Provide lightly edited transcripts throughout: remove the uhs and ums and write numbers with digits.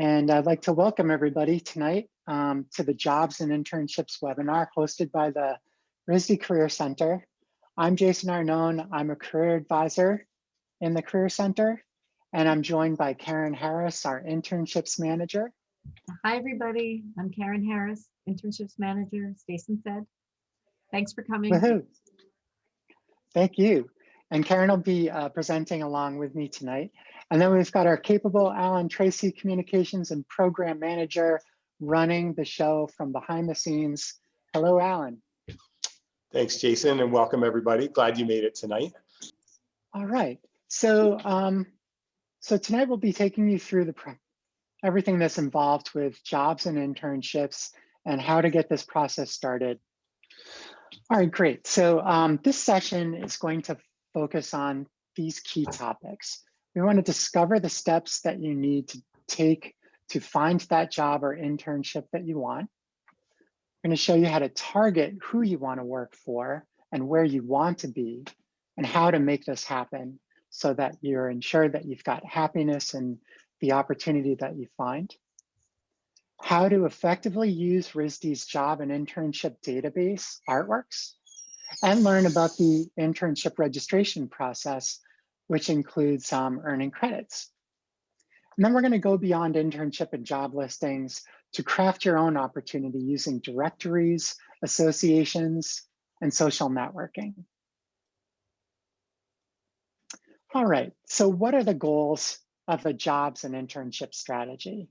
And I'd like to welcome everybody tonight to the Jobs and Internships webinar hosted by the RISD Career Center. I'm Jason Arnone. I'm a career advisor in the Career Center, and I'm joined by Karen Harris, our internships manager. Hi, everybody. I'm Karen Harris, internships manager, as Jason said. Thanks for coming. Woohoo. Thank you. And Karen will be presenting along with me tonight. And then we've got our capable Alan Tracy, communications and program manager, running the show from behind the scenes. Hello, Alan. Thanks, Jason, and welcome everybody. Glad you made it tonight. All right. So, tonight we'll be taking you through everything that's involved with jobs and internships and how to get this process started. All right, great. So this session is going to focus on these key topics. We want to discover the steps that you need to take to find that job or internship that you want. We're going to show you how to target who you want to work for and where you want to be and how to make this happen so that you're ensured that you've got happiness and the opportunity that you find. How to effectively use RISD's job and internship database, Artworks, and learn about the internship registration process, which includes earning credits. And then we're going to go beyond internship and job listings to craft your own opportunity using directories, associations, and social networking. All right, so what are the goals of a jobs and internship strategy?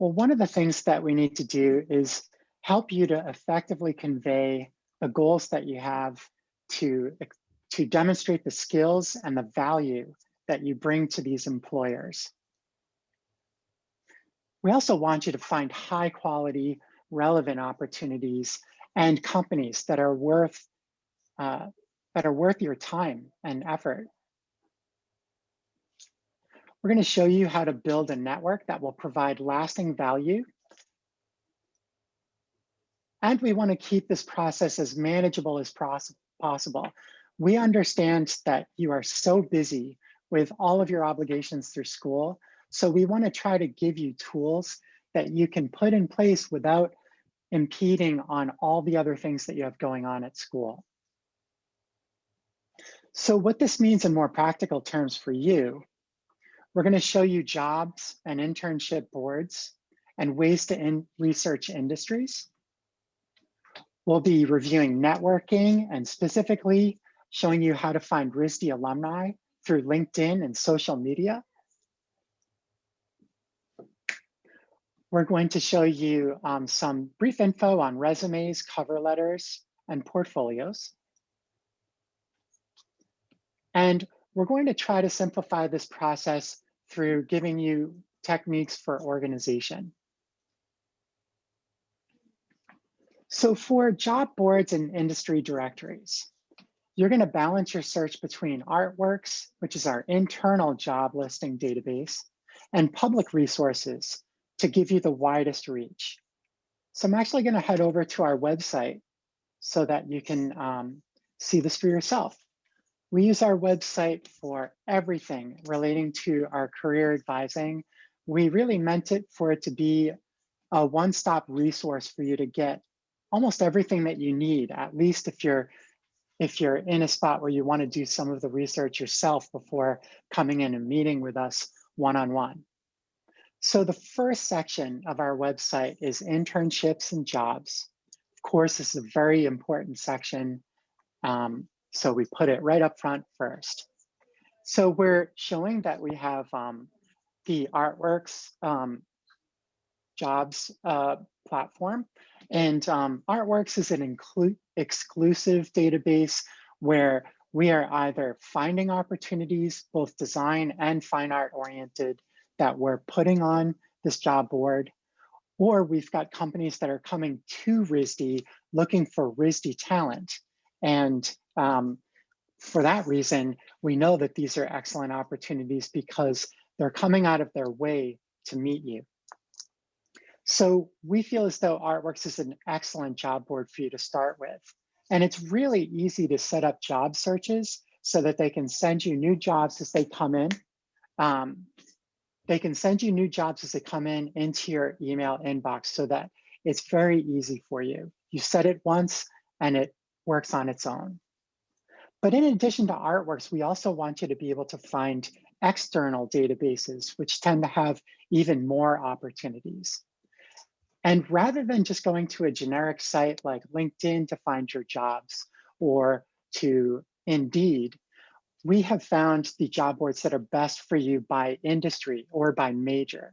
Well, one of the things that we need to do is help you to effectively convey the goals that you have to demonstrate the skills and the value that you bring to these employers. We also want you to find high quality, relevant opportunities and companies that are worth your time and effort. We're going to show you how to build a network that will provide lasting value. And we want to keep this process as manageable as possible. We understand that you are so busy with all of your obligations through school. So we want to try to give you tools that you can put in place without impeding on all the other things that you have going on at school. So what this means in more practical terms for you, we're going to show you jobs and internship boards and ways to research industries. We'll be reviewing networking and specifically showing you how to find RISD alumni through LinkedIn and social media. We're going to show you some brief info on resumes, cover letters, and portfolios. And we're going to try to simplify this process through giving you techniques for organization. So for job boards and industry directories, you're going to balance your search between Artworks, which is our internal job listing database, and public resources to give you the widest reach. So I'm actually going to head over to our website so that you can see this for yourself. We use our website for everything relating to our career advising. We really meant it for it to be a one-stop resource for you to get almost everything that you need, at least if you're in a spot where you want to do some of the research yourself before coming in and meeting with us one-on-one. So the first section of our website is internships and jobs. Of course, this is a very important section. So we put it right up front first. So we're showing that we have the Artworks jobs platform. And Artworks is an exclusive database where we are either finding opportunities, both design and fine art oriented, that we're putting on this job board, or we've got companies that are coming to RISD looking for RISD talent. And for that reason, we know that these are excellent opportunities because they're coming out of their way to meet you. So we feel as though Artworks is an excellent job board for you to start with. And it's really easy to set up job searches so that they can send you new jobs as they come in. They can send you new jobs as they come in into your email inbox so that it's very easy for you. You set it once and it works on its own. But in addition to artworks, we also want you to be able to find external databases, which tend to have even more opportunities. And rather than just going to a generic site like LinkedIn to find your jobs or to Indeed, we have found the job boards that are best for you by industry or by major.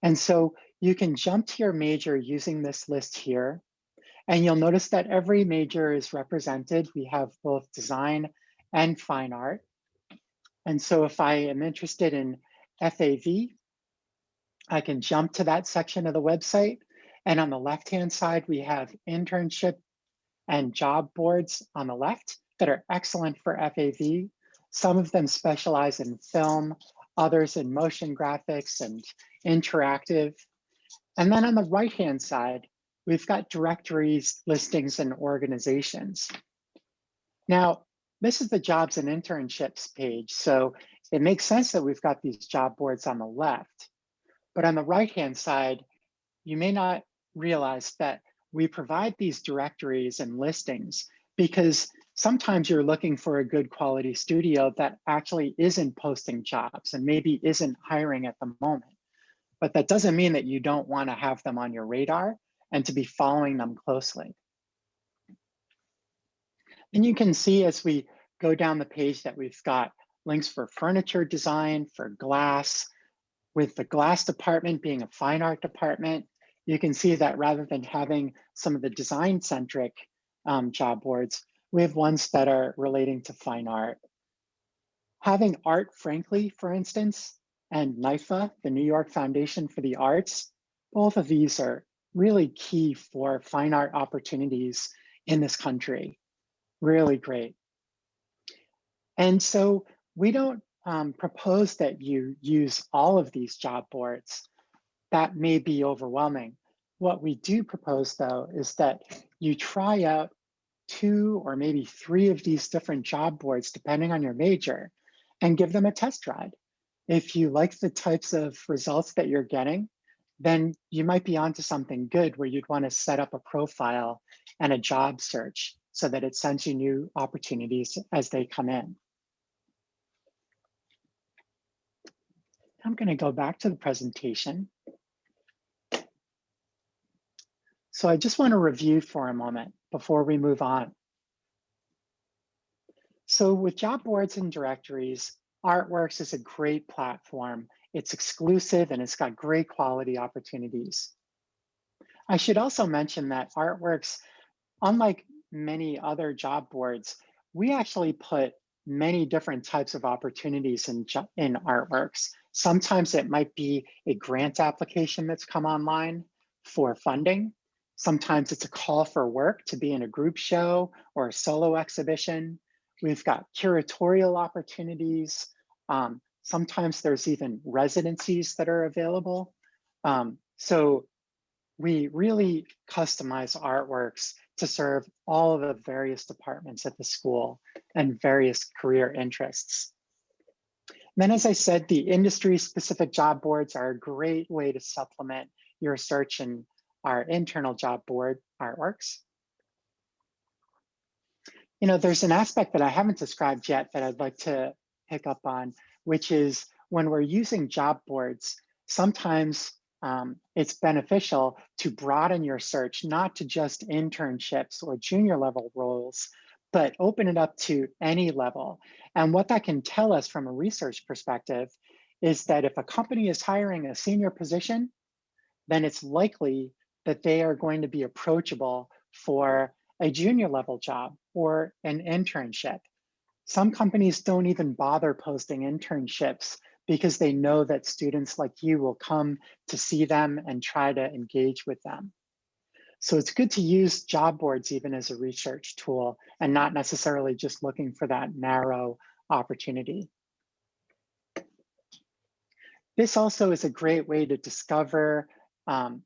And so you can jump to your major using this list here. And you'll notice that every major is represented. We have both design and fine art. And so if I am interested in FAV, I can jump to that section of the website. And on the left-hand side, we have internship and job boards on the left that are excellent for FAV. Some of them specialize in film, others in motion graphics and interactive. And then on the right-hand side, we've got directories, listings, and organizations. Now, this is the jobs and internships page. So it makes sense that we've got these job boards on the left. But on the right-hand side, you may not realize that we provide these directories and listings because sometimes you're looking for a good quality studio that actually isn't posting jobs and maybe isn't hiring at the moment. But that doesn't mean that you don't want to have them on your radar and to be following them closely. And you can see as we go down the page that we've got links for furniture design, for glass, with the glass department being a fine art department. You can see that rather than having some of the design-centric job boards, we have ones that are relating to fine art. Having Art Frankly, for instance, and NYFA, the New York Foundation for the Arts, both of these are really key for fine art opportunities in this country. Really great. And so we don't propose that you use all of these job boards. That may be overwhelming. What we do propose, though, is that you try out 2 or maybe 3 of these different job boards, depending on your major, and give them a test ride. If you like the types of results that you're getting, then you might be onto something good where you'd want to set up a profile and a job search so that it sends you new opportunities as they come in. I'm going to go back to the presentation. So I just want to review for a moment before we move on. So with job boards and directories, Artworks is a great platform. It's exclusive and it's got great quality opportunities. I should also mention that Artworks, unlike many other job boards, we actually put many different types of opportunities in Artworks. Sometimes it might be a grant application that's come online for funding. Sometimes it's a call for work to be in a group show or a solo exhibition. We've got curatorial opportunities. Sometimes there's even residencies that are available. So we really customize Artworks to serve all of the various departments at the school and various career interests. And then, as I said, the industry-specific job boards are a great way to supplement your search in our internal job board, Artworks. You know, there's an aspect that I haven't described yet that I'd like to pick up on, which is when we're using job boards, sometimes it's beneficial to broaden your search, not to just internships or junior level roles, but open it up to any level. And what that can tell us from a research perspective is that if a company is hiring a senior position, then it's likely that they are going to be approachable for a junior level job or an internship. Some companies don't even bother posting internships because they know that students like you will come to see them and try to engage with them. So it's good to use job boards even as a research tool and not necessarily just looking for that narrow opportunity. This also is a great way to discover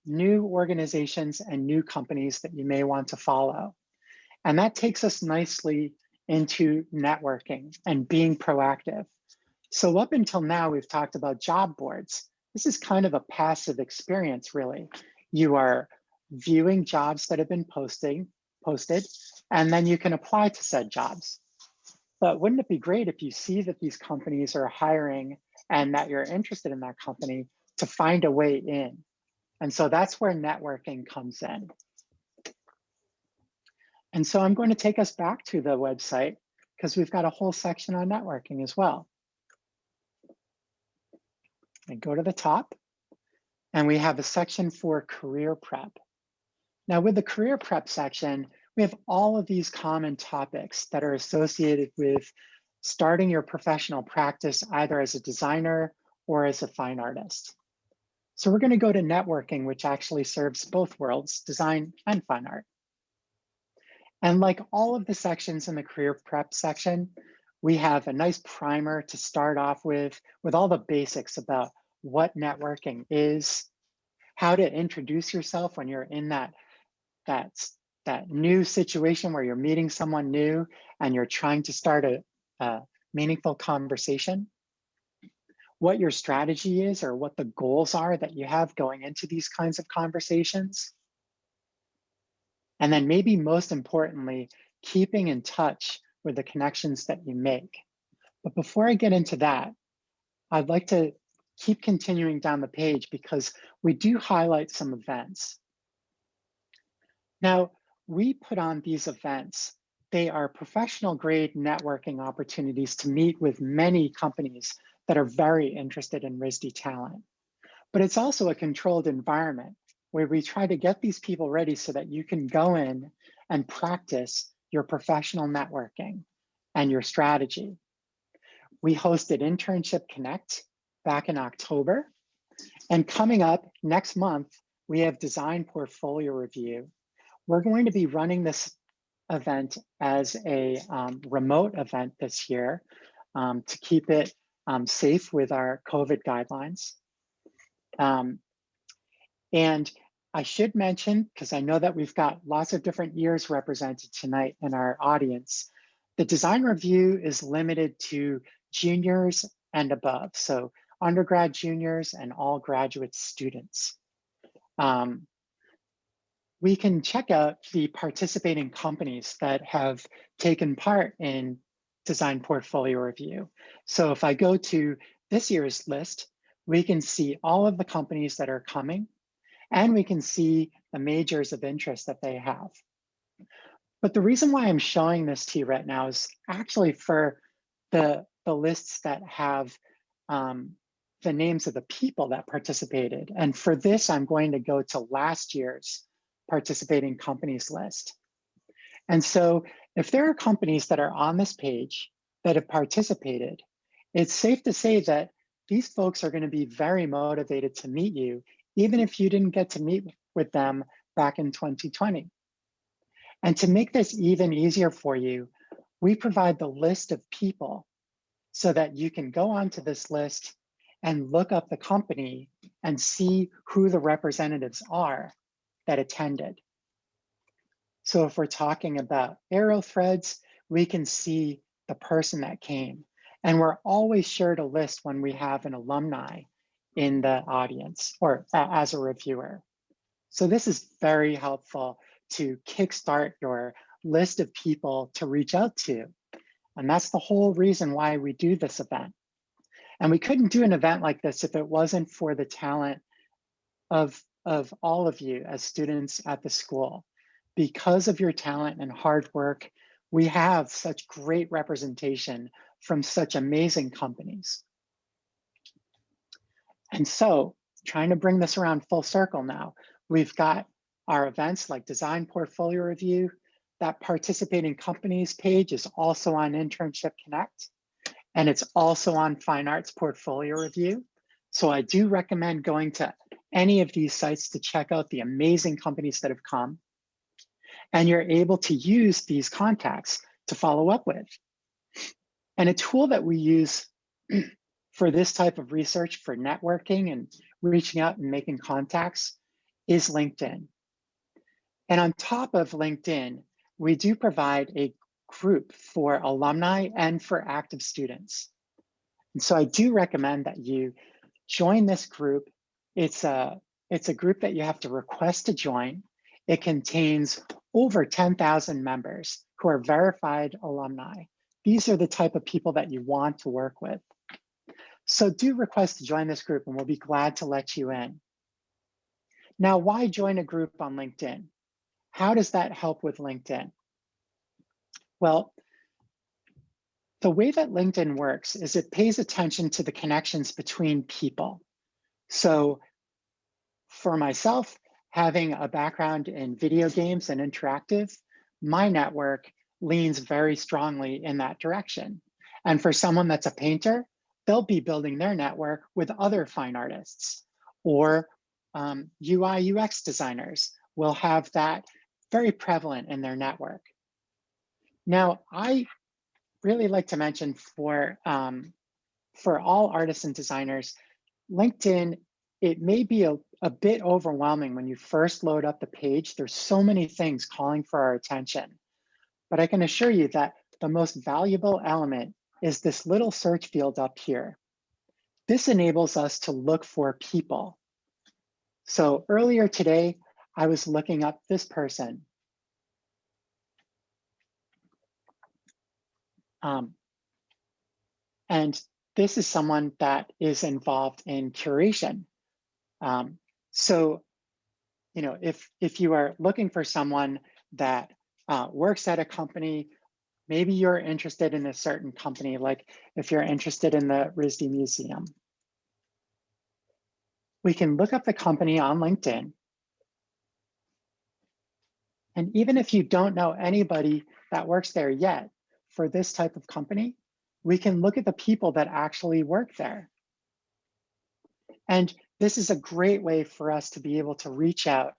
new organizations and new companies that you may want to follow. And that takes us nicely into networking and being proactive. So up until now, we've talked about job boards. This is kind of a passive experience, really. You are viewing jobs that have been posted, and then you can apply to said jobs. But wouldn't it be great if you see that these companies are hiring and that you're interested in that company to find a way in? And so that's where networking comes in. And so I'm going to take us back to the website because we've got a whole section on networking as well. And go to the top, and we have a section for career prep. Now with the career prep section, we have all of these common topics that are associated with starting your professional practice either as a designer or as a fine artist. So we're going to go to networking, which actually serves both worlds, design and fine art. And like all of the sections in the career prep section, we have a nice primer to start off with all the basics about what networking is, how to introduce yourself when you're in that new situation where you're meeting someone new and you're trying to start a meaningful conversation, what your strategy is or what the goals are that you have going into these kinds of conversations. And then maybe most importantly, keeping in touch with the connections that you make. But before I get into that, I'd like to keep continuing down the page because we do highlight some events. Now, we put on these events. They are professional grade networking opportunities to meet with many companies that are very interested in RISD talent. But it's also a controlled environment where we try to get these people ready so that you can go in and practice your professional networking and your strategy. We hosted Internship Connect back in October. And coming up next month, we have Design Portfolio Review. We're going to be running this event as a remote event this year to keep it safe with our COVID guidelines. And I should mention, because I know that we've got lots of different years represented tonight in our audience, the design review is limited to juniors and above, so undergrad juniors and all graduate students. We can check out the participating companies that have taken part in Design Portfolio Review. So if I go to this year's list, we can see all of the companies that are coming, and we can see the majors of interest that they have. But the reason why I'm showing this to you right now is actually for the lists that have the names of the people that participated. And for this, I'm going to go to last year's participating companies list. And so if there are companies that are on this page that have participated, it's safe to say that these folks are going to be very motivated to meet you, even if you didn't get to meet with them back in 2020. And to make this even easier for you, we provide the list of people so that you can go onto this list and look up the company and see who the representatives are that attended. So if we're talking about AeroThreads, we can see the person that came. And we're always sure to list when we have an alumni in the audience or as a reviewer. So this is very helpful to kickstart your list of people to reach out to. And that's the whole reason why we do this event. And we couldn't do an event like this if it wasn't for the talent of all of you as students at the school. Because of your talent and hard work, we have such great representation from such amazing companies. And so, trying to bring this around full circle now, we've got our events like Design Portfolio Review. That participating companies page is also on Internship Connect, and it's also on Fine Arts Portfolio Review. So I do recommend going to any of these sites to check out the amazing companies that have come. And you're able to use these contacts to follow up with. And a tool that we use for this type of research for networking and reaching out and making contacts is LinkedIn. And on top of LinkedIn, we do provide a group for alumni and for active students. And so I do recommend that you join this group. It's a group that you have to request to join. It contains over 10,000 members who are verified alumni. These are the type of people that you want to work with. So do request to join this group and we'll be glad to let you in. Now, why join a group on LinkedIn? How does that help with LinkedIn? Well, the way that LinkedIn works is it pays attention to the connections between people. So for myself, having a background in video games and interactive, my network leans very strongly in that direction. And for someone that's a painter, they'll be building their network with other fine artists, or UI UX designers will have that very prevalent in their network. Now, I really like to mention for all artists and designers, LinkedIn, it may be a bit overwhelming when you first load up the page. There's so many things calling for our attention. But I can assure you that the most valuable element is this little search field up here. This enables us to look for people. So earlier today, I was looking up this person. And this is someone that is involved in curation. So, you know, if you are looking for someone that works at a company, maybe you're interested in a certain company, like if you're interested in the RISD Museum, we can look up the company on LinkedIn. And even if you don't know anybody that works there yet, for this type of company, we can look at the people that actually work there. And this is a great way for us to be able to reach out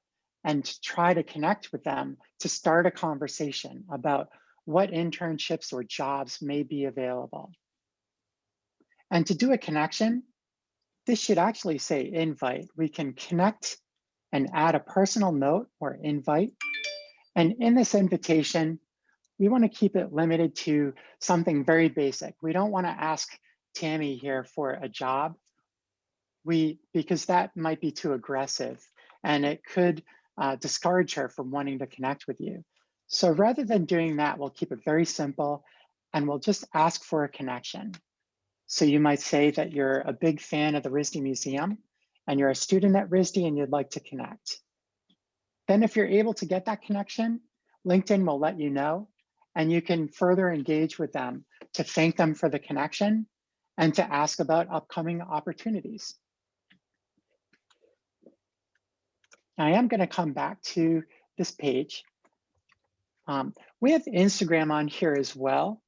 and try to connect with them to start a conversation about what internships or jobs may be available. And to do a connection, this should actually say invite. We can connect and add a personal note or invite. And in this invitation, we want to keep it limited to something very basic. We don't want to ask Tammy here for a job, because that might be too aggressive and it could discourage her from wanting to connect with you. So rather than doing that, we'll keep it very simple and we'll just ask for a connection. So you might say that you're a big fan of the RISD Museum and you're a student at RISD and you'd like to connect. Then if you're able to get that connection, LinkedIn will let you know and you can further engage with them to thank them for the connection and to ask about upcoming opportunities. I am going to come back to this page. We have Instagram on here as well.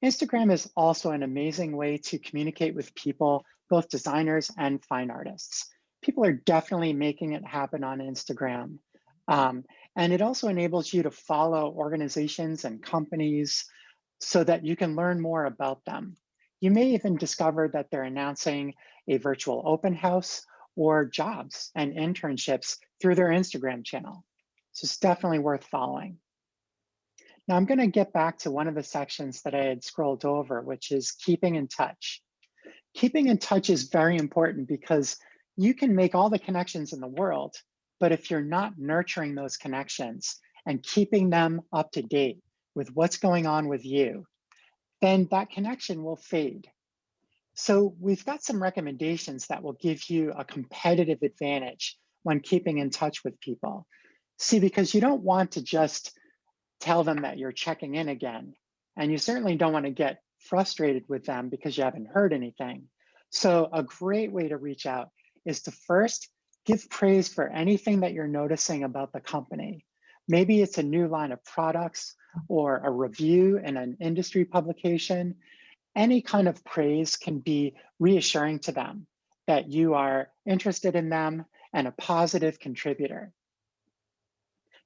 Instagram is also an amazing way to communicate with people, both designers and fine artists. People are definitely making it happen on Instagram. And it also enables you to follow organizations and companies so that you can learn more about them. You may even discover that they're announcing a virtual open house or jobs and internships through their Instagram channel. So it's definitely worth following. Now I'm going to get back to one of the sections that I had scrolled over, which is keeping in touch. Keeping in touch is very important because you can make all the connections in the world, but if you're not nurturing those connections and keeping them up to date with what's going on with you, then that connection will fade. So we've got some recommendations that will give you a competitive advantage when keeping in touch with people. See, because you don't want to just tell them that you're checking in again, and you certainly don't want to get frustrated with them because you haven't heard anything. So a great way to reach out is to first give praise for anything that you're noticing about the company. Maybe it's a new line of products or a review in an industry publication. Any kind of praise can be reassuring to them that you are interested in them and a positive contributor.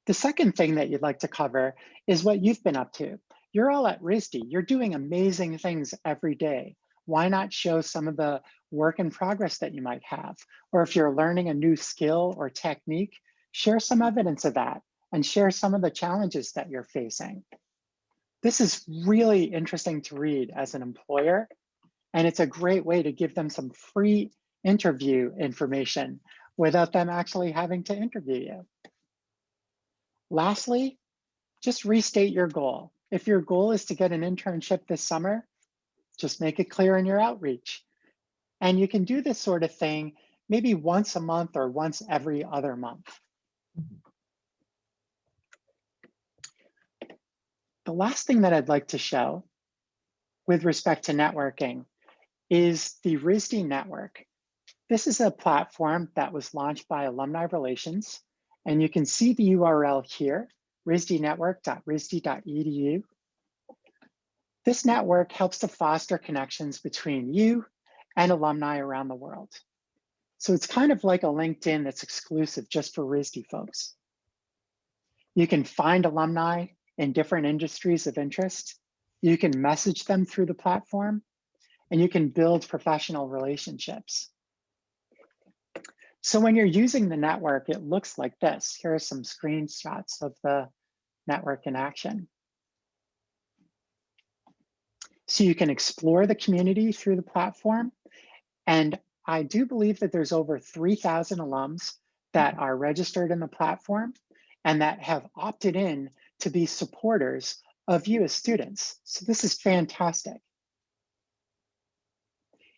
The second thing that you'd like to cover is what you've been up to. You're all at RISD. You're doing amazing things every day. Why not show some of the work in progress that you might have? Or if you're learning a new skill or technique, share some evidence of that and share some of the challenges that you're facing. This is really interesting to read as an employer, And it's a great way to give them some free interview information without them actually having to interview you. Lastly, just restate your goal. If your goal is to get an internship this summer, just make it clear in your outreach. And you can do this sort of thing maybe once a month or once every other month. The last thing that I'd like to show with respect to networking is the RISD network. This is a platform that was launched by Alumni Relations, and you can see the URL here, risdnetwork.risd.edu. This network helps to foster connections between you and alumni around the world. So it's kind of like a LinkedIn that's exclusive just for RISD folks. You can find alumni in different industries of interest. You can message them through the platform, and you can build professional relationships. So when you're using the network, it looks like this. Here are some screenshots of the network in action. So you can explore the community through the platform. And I do believe that there's over 3,000 alums that are registered in the platform and that have opted in to be supporters of you as students. So this is fantastic.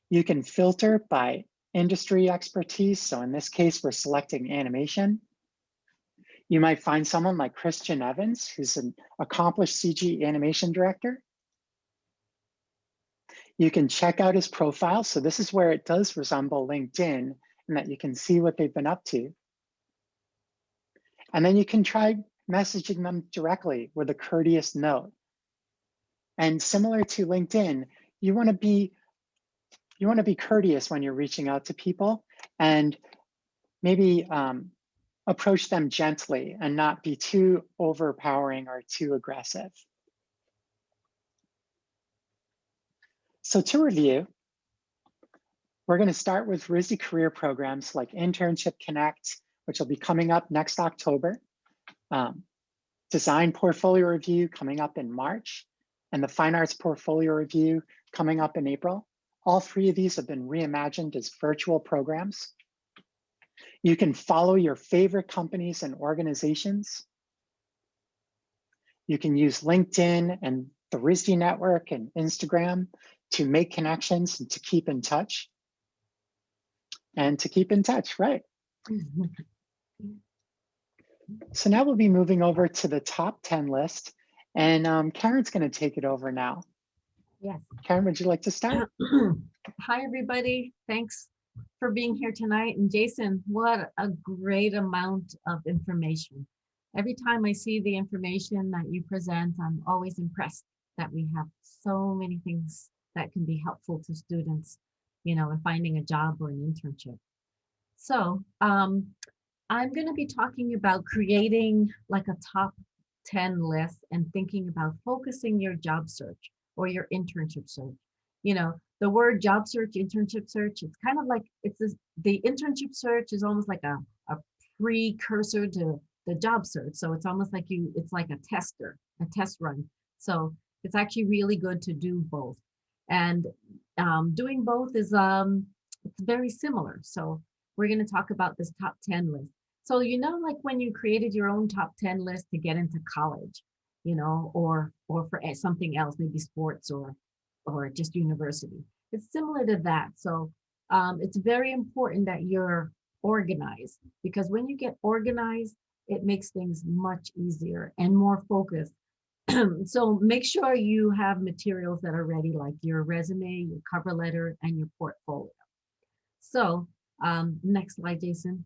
You can filter by industry expertise. So in this case, we're selecting animation. You might find someone like Christian Evans, who's an accomplished CG animation director. You can check out his profile. So this is where it does resemble LinkedIn and that you can see what they've been up to. And then you can try messaging them directly with a courteous note. And similar to LinkedIn, you want to be courteous when you're reaching out to people and maybe approach them gently and not be too overpowering or too aggressive. So to review, we're going to start with RISD career programs like Internship Connect, which will be coming up next October, Design Portfolio Review coming up in March, and the Fine Arts Portfolio Review coming up in April. All three of these have been reimagined as virtual programs. You can follow your favorite companies and organizations. You can use LinkedIn and the RISD network and Instagram to make connections and to keep in touch. Right? So now we'll be moving over to the top 10 list, and Karen's going to take it over now. Yes. Karen, would you like to start? Hi, everybody. Thanks for being here tonight. And Jason, what a great amount of information. Every time I see the information that you present, I'm always impressed that we have so many things that can be helpful to students, in finding a job or an internship. So I'm going to be talking about creating like a top 10 list and thinking about focusing your job search or your internship search. The word job search, internship search, it's kind of like the internship search is almost like a precursor to the job search. So it's almost like it's like a test run. So it's actually really good to do both. And doing both is it's very similar. So we're going to talk about this top 10 list. So, like when you created your own top 10 list to get into college, or for something else, maybe sports or just university. It's similar to that. So it's very important that you're organized, because when you get organized, it makes things much easier and more focused. So make sure you have materials that are ready, like your resume, your cover letter, and your portfolio. So next slide, Jason.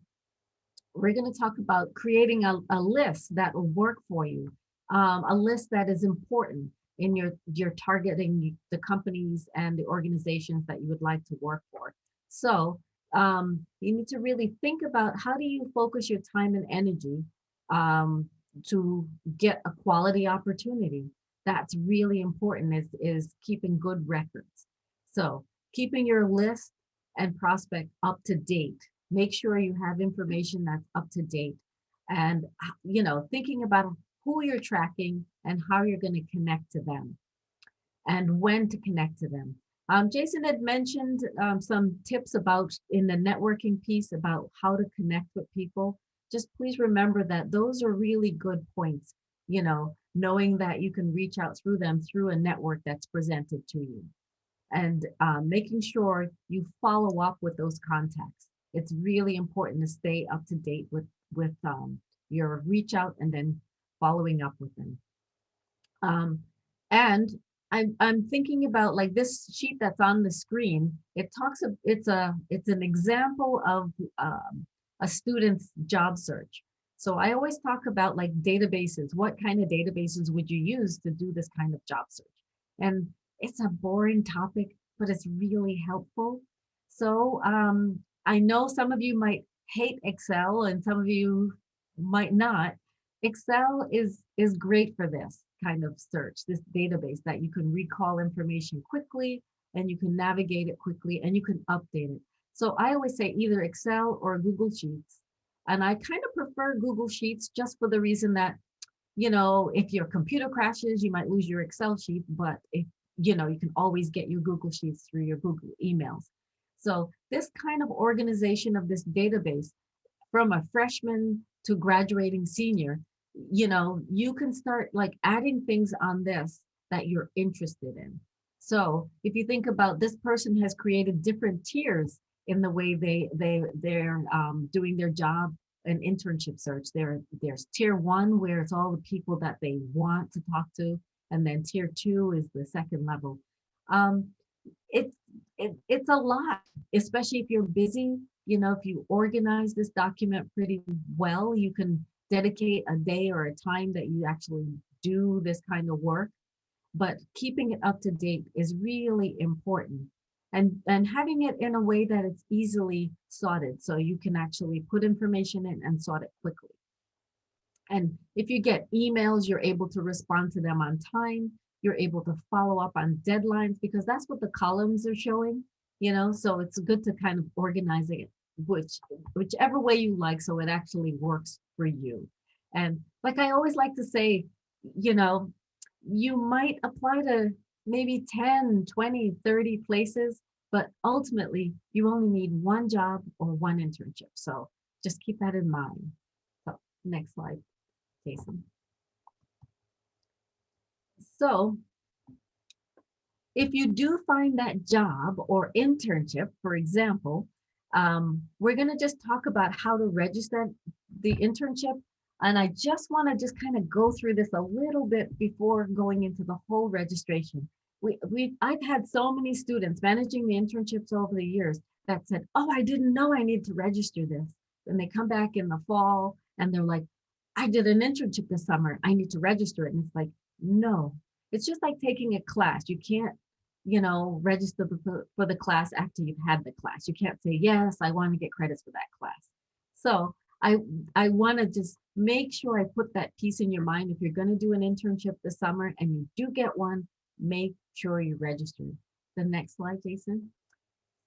We're going to talk about creating a list that will work for you, a list that is important in your targeting the companies and the organizations that you would like to work for. So you need to really think about, how do you focus your time and energy to get a quality opportunity? That's really important, is keeping good records. So keeping your list and prospect up to date. Make sure you have information that's up to date, and thinking about who you're tracking and how you're going to connect to them and when to connect to them. Jason had mentioned some tips about in the networking piece about how to connect with people. Just please remember that those are really good points, knowing that you can reach out through them through a network that's presented to you. And making sure you follow up with those contacts. It's really important to stay up to date with your reach out and then following up with them. And I'm thinking about like this sheet that's on the screen. It talks of it's an example of a student's job search. So I always talk about like databases. What kind of databases would you use to do this kind of job search? And it's a boring topic, but it's really helpful. So I know some of you might hate Excel and some of you might not. Excel is great for this kind of search, this database that you can recall information quickly and you can navigate it quickly and you can update it. So I always say either Excel or Google Sheets. And I kind of prefer Google Sheets just for the reason that, if your computer crashes, you might lose your Excel sheet, but if, you can always get your Google Sheets through your Google emails. So this kind of organization of this database from a freshman to graduating senior, you can start like adding things on this that you're interested in. So if you think about this person has created different tiers in the way they're doing their job and internship search. There's tier 1 where it's all the people that they want to talk to, and then tier 2 is the second level. It's a lot, especially if you're busy. If you organize this document pretty well, you can dedicate a day or a time that you actually do this kind of work. But keeping it up to date is really important. And having it in a way that it's easily sorted, so you can actually put information in and sort it quickly. And if you get emails, you're able to respond to them on time. You're able to follow up on deadlines because that's what the columns are showing, so it's good to kind of organize it whichever way you like, so it actually works for you. And like I always like to say, you might apply to maybe 10, 20, 30 places, but ultimately you only need one job or one internship. So just keep that in mind. So next slide, Jason. So if you do find that job or internship, for example, we're going to just talk about how to register the internship. And I just want to just kind of go through this a little bit before going into the whole registration. I've had so many students managing the internships over the years that said, oh, I didn't know I need to register this. And they come back in the fall and they're like, I did an internship this summer. I need to register it. And it's like, no, it's just like taking a class. You can't register for the class after you've had the class. You can't say, yes, I want to get credits for that class. So I want to just make sure I put that piece in your mind. If you're going to do an internship this summer and you do get one, make sure you register. The next slide, Jason.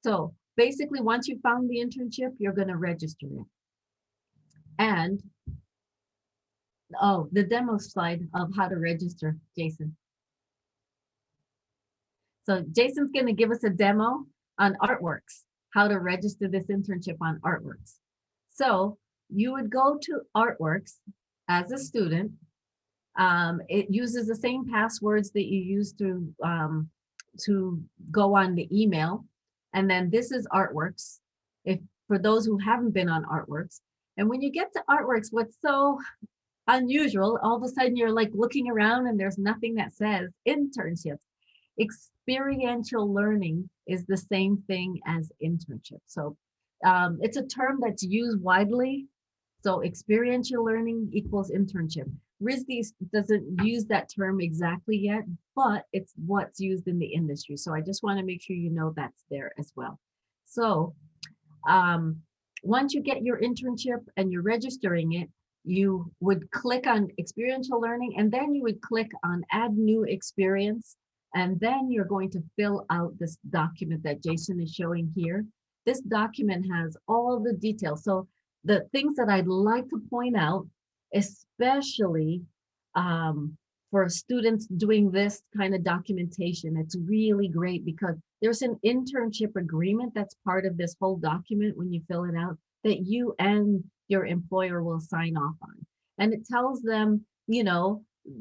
So basically, once you found the internship, you're going to register it. And, the demo slide of how to register, Jason. So Jason's going to give us a demo on Artworks, how to register this internship on Artworks. So you would go to Artworks as a student. It uses the same passwords that you use to go on the email. And then this is Artworks, for those who haven't been on Artworks. And when you get to Artworks, what's so unusual, all of a sudden you're like looking around and there's nothing that says internships. Experiential learning is the same thing as internship. So it's a term that's used widely. So experiential learning equals internship. RISD doesn't use that term exactly yet, but it's what's used in the industry. So I just want to make sure you know that's there as well. So once you get your internship and you're registering it, you would click on experiential learning, and then you would click on add new experience. And then you're going to fill out this document that Jason is showing here. This document has all the details. So the things that I'd like to point out, especially for students doing this kind of documentation, it's really great because there's an internship agreement that's part of this whole document when you fill it out that you and your employer will sign off on. And it tells them,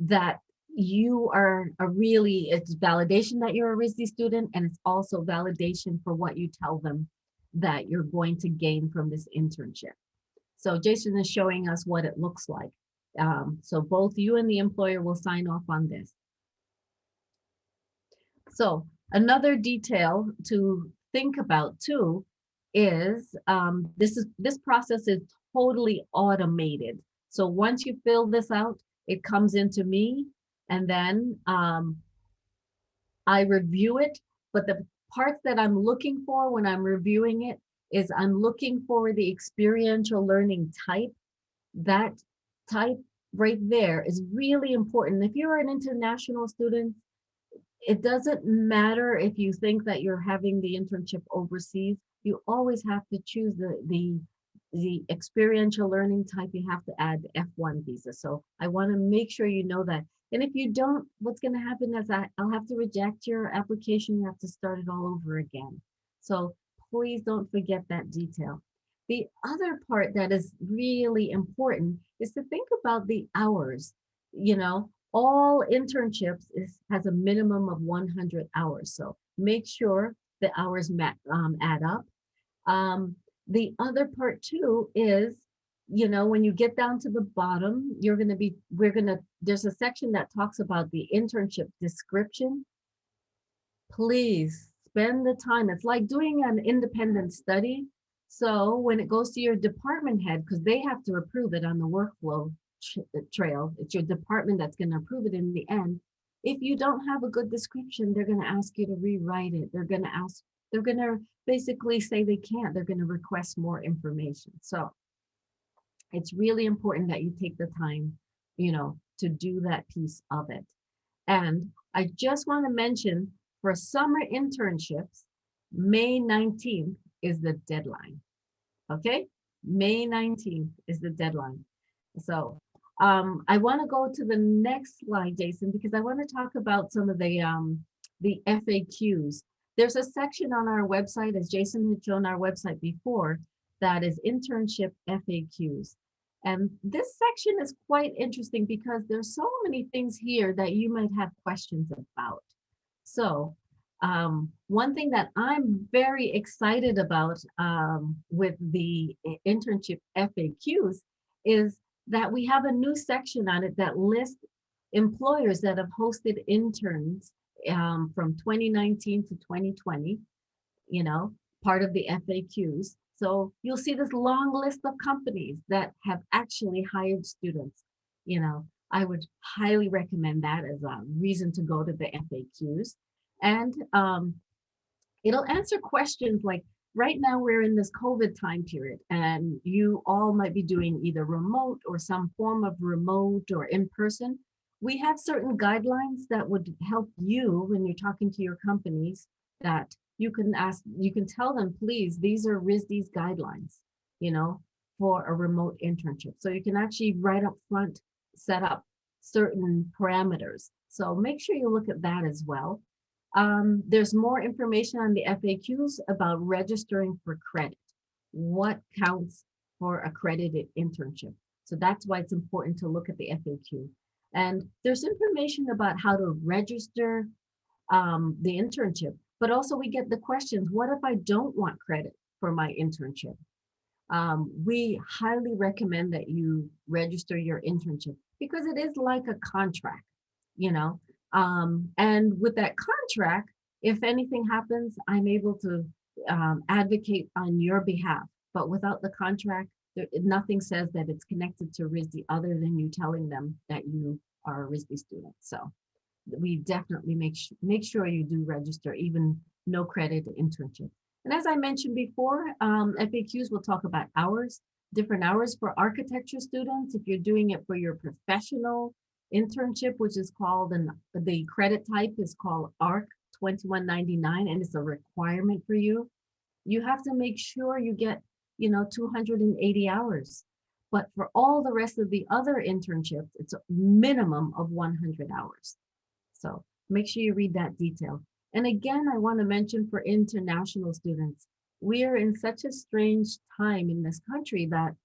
that you are it's validation that you're a RISD student, and it's also validation for what you tell them that you're going to gain from this internship. So Jason is showing us what it looks like. So both you and the employer will sign off on this. So another detail to think about too is this process is totally automated. So once you fill this out, it comes into me, and then I review it. But the parts that I'm looking for when I'm reviewing it is I'm looking for the experiential learning type. That type right there is really important. If you're an international student, it doesn't matter if you think that you're having the internship overseas. You always have to choose the experiential learning type. You have to add the F1 visa. So I want to make sure you know that. And if you don't, what's going to happen is I'll have to reject your application. You have to start it all over again. So please don't forget that detail. The other part that is really important is to think about the hours. All internships has a minimum of 100 hours. So make sure the hours add up. The other part too is, when you get down to the bottom, there's a section that talks about the internship description. Please spend the time. It's like doing an independent study. So when it goes to your department head, because they have to approve it on the workflow trail, it's your department that's going to approve it in the end. If you don't have a good description, they're going to ask you to rewrite it. They're going to basically say they can't. They're going to request more information. So it's really important that you take the time, to do that piece of it. And I just want to mention, for summer internships, May 19th is the deadline. Okay, May 19th is the deadline. So I want to go to the next slide, Jason, because I want to talk about some of the FAQs. There's a section on our website, as Jason had shown our website before, that is internship FAQs. And this section is quite interesting because there's so many things here that you might have questions about. So one thing that I'm very excited about with the internship FAQs is that we have a new section on it that lists employers that have hosted interns from 2019 to 2020, part of the FAQs. So you'll see this long list of companies that have actually hired students. I would highly recommend that as a reason to go to the FAQs. And it'll answer questions like, right now we're in this COVID time period, and you all might be doing either remote or some form of remote or in person. We have certain guidelines that would help you when you're talking to your companies, that you can tell them, please, these are RISD's guidelines, for a remote internship. So you can actually right up front set up certain parameters. So make sure you look at that as well. There's more information on the FAQs about registering for credit. What counts for accredited internship? So that's why it's important to look at the FAQ. And there's information about how to register the internship, but also we get the questions, what if I don't want credit for my internship? We highly recommend that you register your internship because it is like a contract, and with that contract, if anything happens, I'm able to advocate on your behalf. But without the contract, nothing says that it's connected to RISD other than you telling them that you are a RISD student. So we definitely make sure you do register, even no credit internship. And as I mentioned before, FAQs will talk about hours, different hours for architecture students. If you're doing it for your professional internship, which is called, and the credit type is called ARC 2199, and it's a requirement for you. You have to make sure you get, 280 hours. But for all the rest of the other internships, it's a minimum of 100 hours. So make sure you read that detail. And again, I want to mention for international students, we are in such a strange time in this country that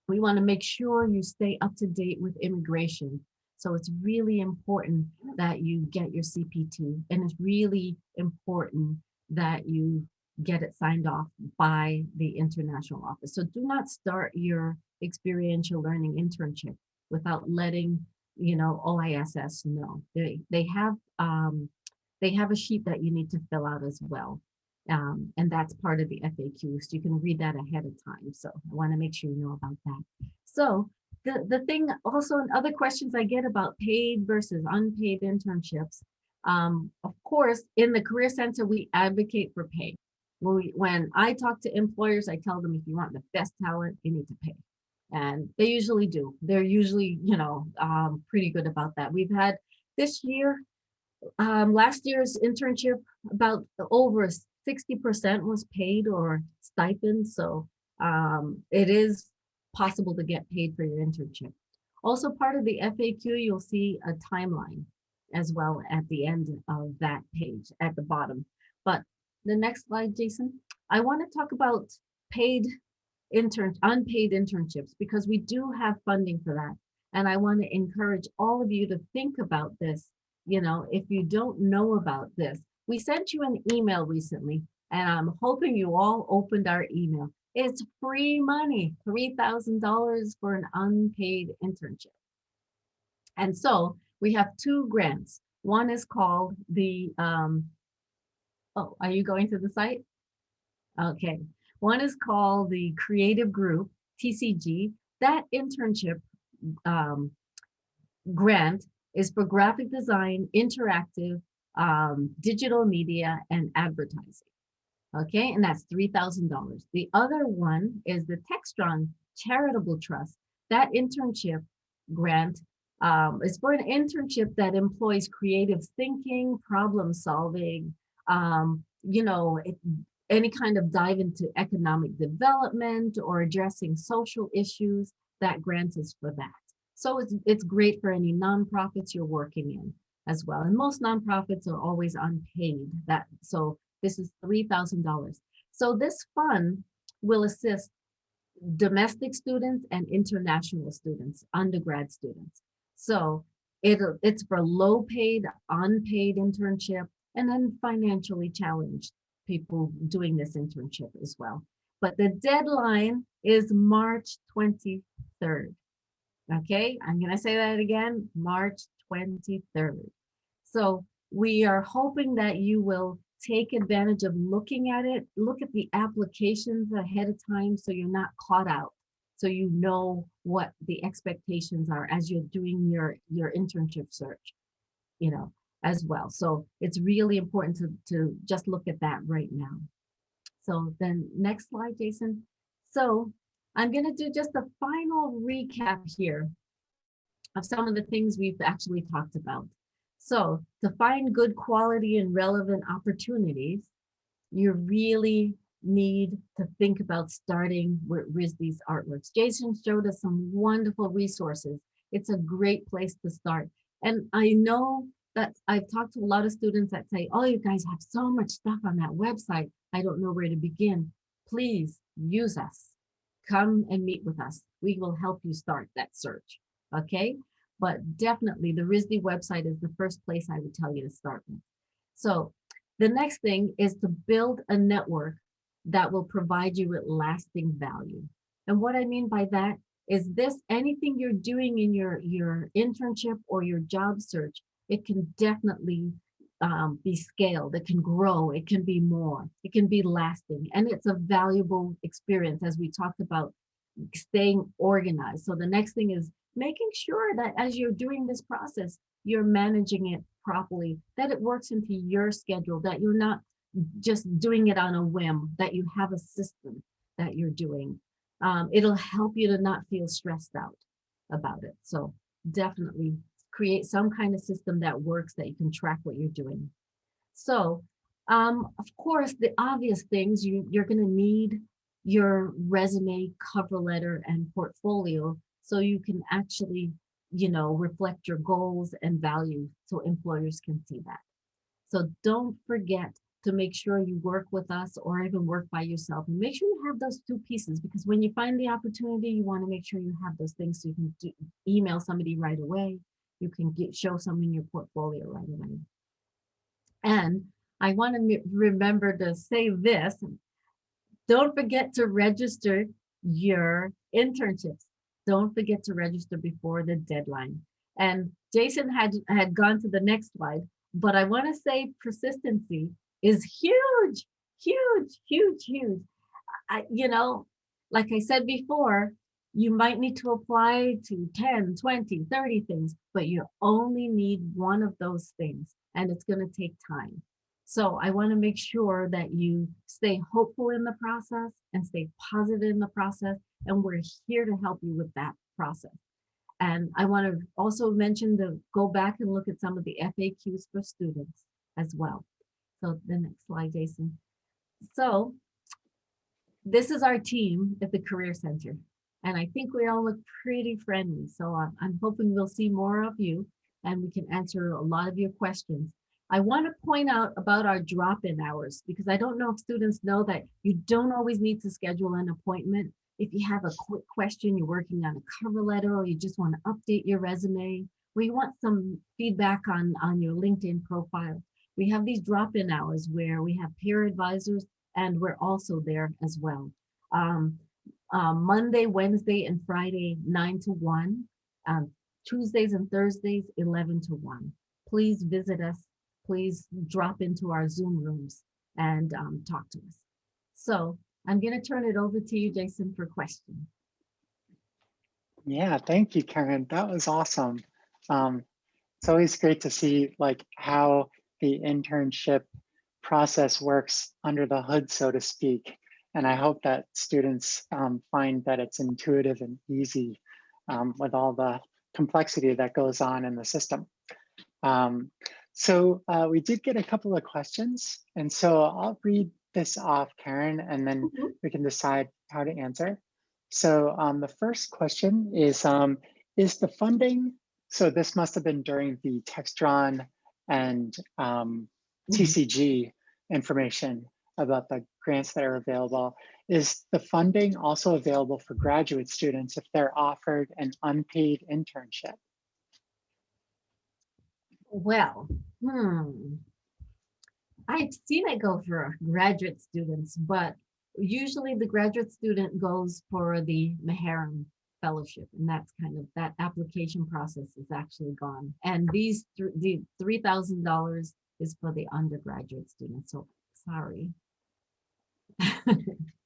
we want to make sure you stay up to date with immigration. So it's really important that you get your CPT, and it's really important that you get it signed off by the international office. So do not start your experiential learning internship without letting OISS know. They have a sheet that you need to fill out as well. And that's part of the FAQ. So you can read that ahead of time. So I want to make sure you know about that. So the thing also, and other questions I get about paid versus unpaid internships. Of course, in the Career Center, we advocate for pay. When I talk to employers, I tell them if you want the best talent, you need to pay. And they usually do. They're usually, pretty good about that. We've had this year, last year's internship, about over 60% was paid or stipend. So it is possible to get paid for your internship. Also, part of the FAQ, you'll see a timeline as well at the end of that page at the bottom. But the next slide, Jason, I want to talk about unpaid internships, because we do have funding for that. And I want to encourage all of you to think about this. If you don't know about this, we sent you an email recently, and I'm hoping you all opened our email. It's free money, $3,000 for an unpaid internship. And so we have two grants. One is called the, oh, are you going to the site? Okay. One is called the Creative Group, TCG. That internship grant is for graphic design, interactive, digital media, and advertising. Okay, and that's $3,000. The other one is the Textron Charitable Trust. That internship grant is for an internship that employs creative thinking, problem solving, any kind of dive into economic development or addressing social issues. That grant is for that. So it's great for any nonprofits you're working in as well. And most nonprofits are always unpaid. So this is $3,000. So this fund will assist domestic students and international students, undergrad students. So it's for low paid, unpaid internship, and then financially challenged people doing this internship as well. But the deadline is March 23rd. Okay, I'm going to say that again, March 23rd. So we are hoping that you will take advantage of looking at it, look at the applications ahead of time so you're not caught out, so you know what the expectations are as you're doing your internship search, as well. So it's really important to just look at that right now. So then next slide, Jason. So I'm going to do just a final recap here of some of the things we've actually talked about. So to find good quality and relevant opportunities, you really need to think about starting with RISD's artworks. Jason showed us some wonderful resources. It's a great place to start. And I know that I've talked to a lot of students that say, oh, you guys have so much stuff on that website, I don't know where to begin. Please use us. Come and meet with us. We will help you start that search, okay? But definitely the RISD website is the first place I would tell you to start with. So the next thing is to build a network that will provide you with lasting value. And what I mean by that is anything you're doing in your internship or your job search, it can definitely be scaled, it can grow, it can be more, it can be lasting, and it's a valuable experience, as we talked about, staying organized. So the next thing is making sure that as you're doing this process, you're managing it properly, that it works into your schedule, that you're not just doing it on a whim, that you have a system that you're doing. It'll help you to not feel stressed out about it. So definitely create some kind of system that works, that you can track what you're doing. So of course, the obvious things, you're going to need your resume, cover letter, and portfolio so you can actually, reflect your goals and values so employers can see that. So don't forget to make sure you work with us or even work by yourself, and make sure you have those two pieces, because when you find the opportunity, you want to make sure you have those things so you can email somebody right away. You can show someone your portfolio right away. And I want to remember to say this. Don't forget to register your internships. Don't forget to register before the deadline. And Jason had gone to the next slide, but I want to say persistency is huge, huge, huge, huge. Like I said before, you might need to apply to 10, 20, 30 things, but you only need one of those things, and it's going to take time. So I want to make sure that you stay hopeful in the process and stay positive in the process, and we're here to help you with that process. And I want to also mention to go back and look at some of the FAQs for students as well. So the next slide, Jason. So this is our team at the Career Center, and I think we all look pretty friendly. So I'm hoping we'll see more of you and we can answer a lot of your questions. I want to point out about our drop-in hours, because I don't know if students know that you don't always need to schedule an appointment. If you have a quick question, you're working on a cover letter, or you just want to update your resume, or you want some feedback on your LinkedIn profile, we have these drop-in hours where we have peer advisors, and we're also there as well. Monday, Wednesday, and Friday, 9 to 1. Tuesdays and Thursdays, 11 to 1. Please visit us. Please drop into our Zoom rooms and talk to us. So I'm going to turn it over to you, Jason, for questions. Yeah, thank you, Karen. That was awesome. It's always great to see like how the internship process works under the hood, so to speak. And I hope that students find that it's intuitive and easy with all the complexity that goes on in the system. So we did get a couple of questions, and so I'll read this off, Karen, and then we can decide how to answer. So the first question is the funding, so this must have been during the Textron and TCG information about the grants that are available. Is the funding also available for graduate students if they're offered an unpaid internship? Well, I've seen it go for graduate students, but usually the graduate student goes for the Meharem Fellowship, and that's kind of, that application process is actually gone. And the $3,000 is for the undergraduate students, so sorry.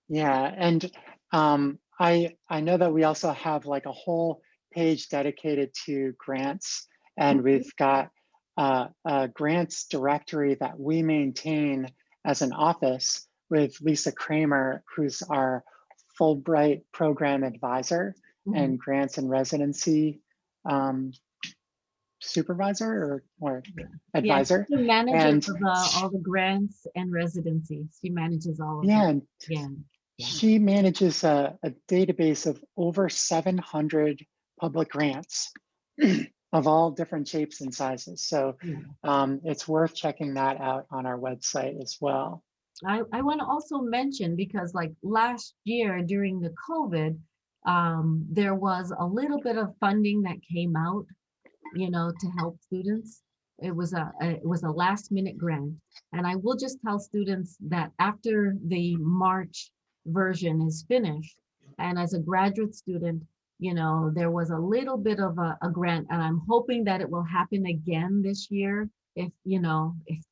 Yeah, and I know that we also have like a whole page dedicated to grants, and we've got a grants directory that we maintain as an office with Lisa Kramer, who's our Fulbright program advisor and grants and residency supervisor or advisor. Yeah, she manages and all the grants and residencies. She manages all of them. Yeah. She manages a database of over 700 public grants of all different shapes and sizes. So it's worth checking that out on our website as well. I want to also mention, because like last year during the COVID, there was a little bit of funding that came out, to help students. It was a last minute grant. And I will just tell students that after the March version is finished, and as a graduate student, there was a little bit of a grant, and I'm hoping that it will happen again this year if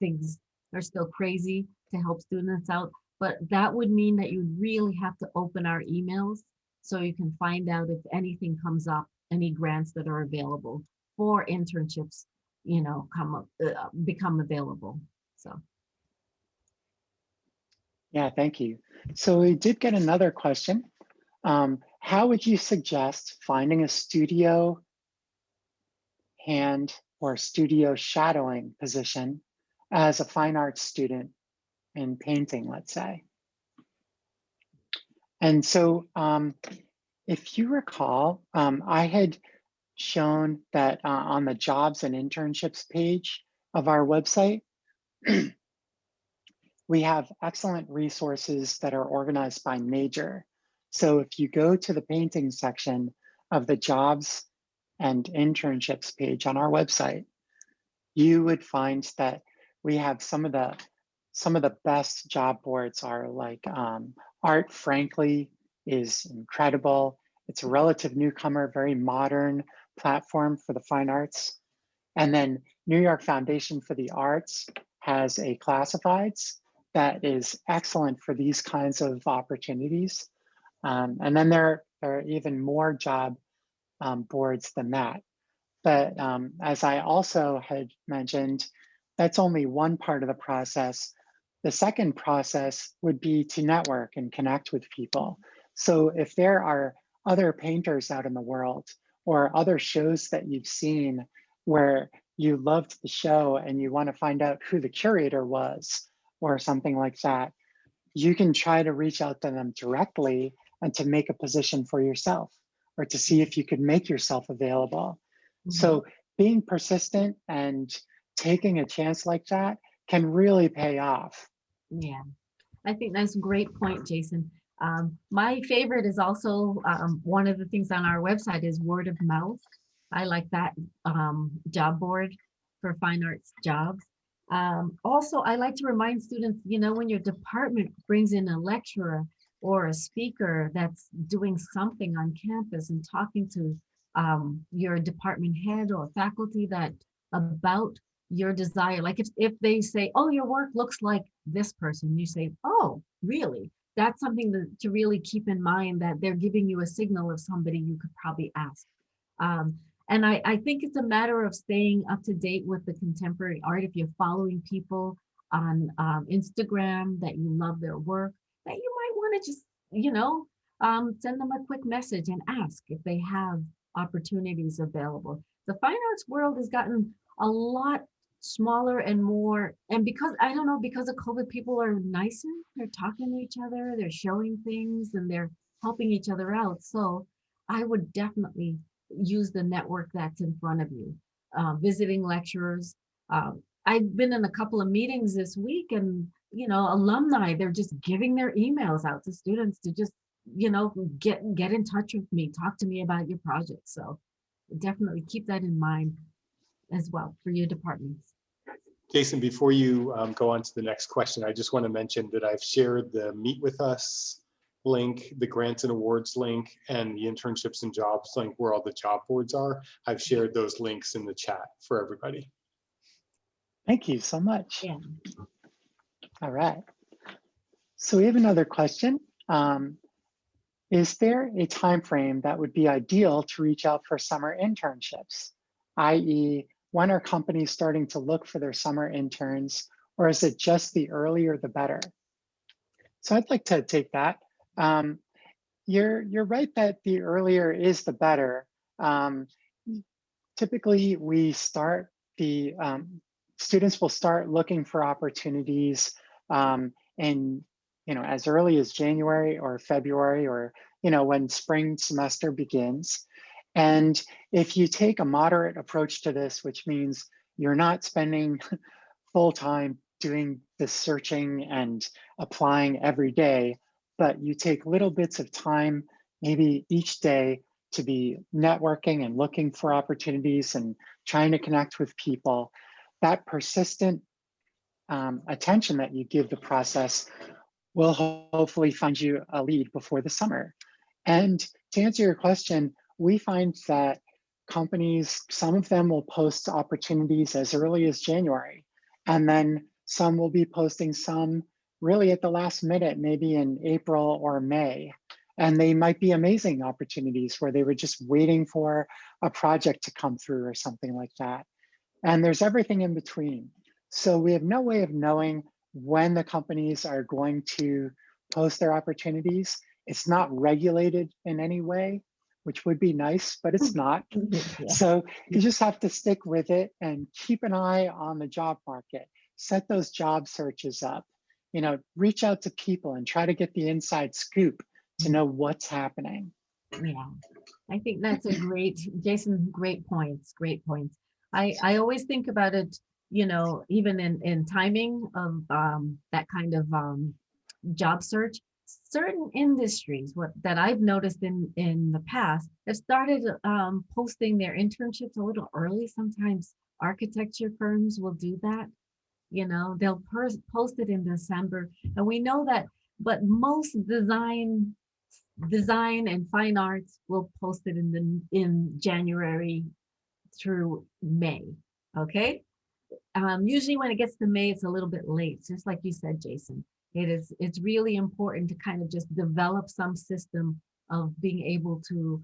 things are still crazy, to help students out. But that would mean that you really have to open our emails so you can find out if anything comes up, any grants that are available for internships, become available. So. Yeah, thank you. So we did get another question. How would you suggest finding a studio hand or studio shadowing position as a fine arts student in painting, let's say? And so if you recall, I had shown that on the jobs and internships page of our website, we have excellent resources that are organized by major. So if you go to the painting section of the jobs and internships page on our website, you would find that we have some of the best job boards are like Art Frankly is incredible. It's a relative newcomer, very modern platform for the fine arts. And then New York Foundation for the Arts has a classifieds that is excellent for these kinds of opportunities. And then there are even more job boards than that. But as I also had mentioned, that's only one part of the process. The second process would be to network and connect with people. So if there are other painters out in the world or other shows that you've seen where you loved the show and you want to find out who the curator was or something like that, you can try to reach out to them directly and to make a position for yourself or to see if you could make yourself available. So being persistent and taking a chance like that can really pay off. Yeah, I think that's a great point, Jason. My favorite is also one of the things on our website is word of mouth. I like that job board for fine arts jobs. Also, I like to remind students, when your department brings in a lecturer or a speaker that's doing something on campus and talking to your department head or faculty that about your desire. Like if they say, oh, your work looks like this person, you say, oh, really? That's something to really keep in mind, that they're giving you a signal of somebody you could probably ask. And I think it's a matter of staying up to date with the contemporary art. If you're following people on Instagram that you love their work, that you might want to just, send them a quick message and ask if they have opportunities available. The fine arts world has gotten a lot smaller and more, and because I don't know, because of COVID, people are nicer, they're talking to each other, they're showing things, and they're helping each other out. So I would definitely use the network that's in front of you. Visiting lecturers. I've been in a couple of meetings this week, and alumni, they're just giving their emails out to students to just get in touch with me, talk to me about your project. So definitely keep that in mind as well for your departments. Jason, before you go on to the next question, I just want to mention that I've shared the Meet With Us link, the grants and awards link, and the internships and jobs link where all the job boards are. I've shared those links in the chat for everybody. Thank you so much. Yeah. All right. So we have another question. Is there a time frame that would be ideal to reach out for summer internships? i.e., when are companies starting to look for their summer interns, or is it just the earlier the better? So I'd like to take that. You're right that the earlier is the better. Typically, we start the students will start looking for opportunities in as early as January or February, or when spring semester begins. And if you take a moderate approach to this, which means you're not spending full time doing the searching and applying every day, but you take little bits of time, maybe each day, to be networking and looking for opportunities and trying to connect with people, that persistent attention that you give the process will hopefully find you a lead before the summer. And to answer your question, we find that companies, some of them will post opportunities as early as January, and then some will be posting some really at the last minute, maybe in April or May. And they might be amazing opportunities where they were just waiting for a project to come through or something like that. And there's everything in between. So we have no way of knowing when the companies are going to post their opportunities. It's not regulated in any way, which would be nice, but it's not. Yeah. So you just have to stick with it and keep an eye on the job market. Set those job searches up, reach out to people and try to get the inside scoop to know what's happening. Yeah, I think that's a great, Jason, great points, great points. I always think about it, you know, even in timing of that kind of job search, certain industries what that I've noticed in the past have started posting their internships a little early. Sometimes architecture firms will do that. You know, they'll post it in December, and we know that. But most design and fine arts will post it in January through May. Okay. Usually when it gets to May, it's a little bit late, just like you said, Jason. It's really important to kind of just develop some system of being able to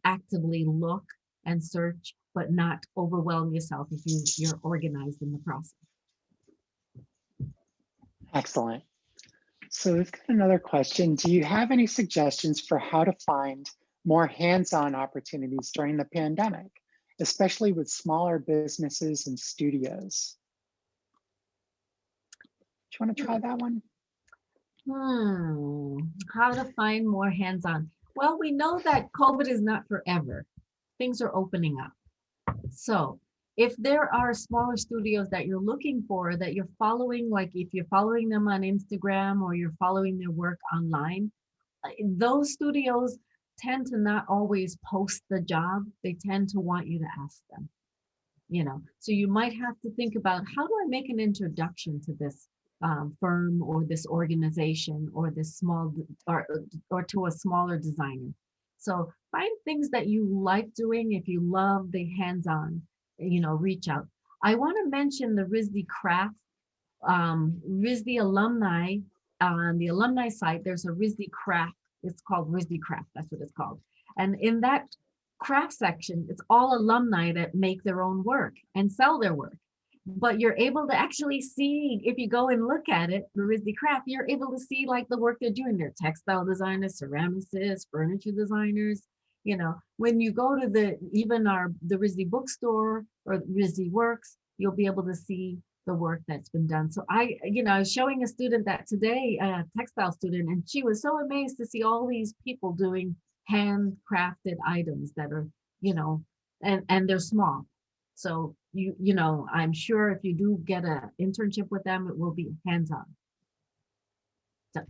actively look and search, but not overwhelm yourself if you're organized in the process. Excellent. So we've got another question. Do you have any suggestions for how to find more hands-on opportunities during the pandemic, especially with smaller businesses and studios? Do you want to try that one? How to find more hands-on? Well, we know that COVID is not forever. Things are opening up. So if there are smaller studios that you're looking for, that you're following, like if you're following them on Instagram or you're following their work online, those studios tend to not always post the job. They tend to want you to ask them, you know. So you might have to think about, how do I make an introduction to this firm or this organization or this small or to a smaller designer. So find things that you like doing. If you love the hands-on, you know, reach out. I want to mention the RISD Craft, RISD alumni. On the alumni site, there's a RISD Craft. It's called RISD Craft. That's what it's called. And in that craft section, it's all alumni that make their own work and sell their work. But you're able to actually see, if you go and look at it, the RISD Craft, you're able to see like the work they're doing. They're textile designers, ceramicists, furniture designers. You know, when you go to the RISD bookstore or RISD Works, you'll be able to see the work that's been done. So I was showing a student that today, a textile student, and she was so amazed to see all these people doing handcrafted items that are, you know, and they're small. So you know, I'm sure if you do get an internship with them, it will be hands-on. So.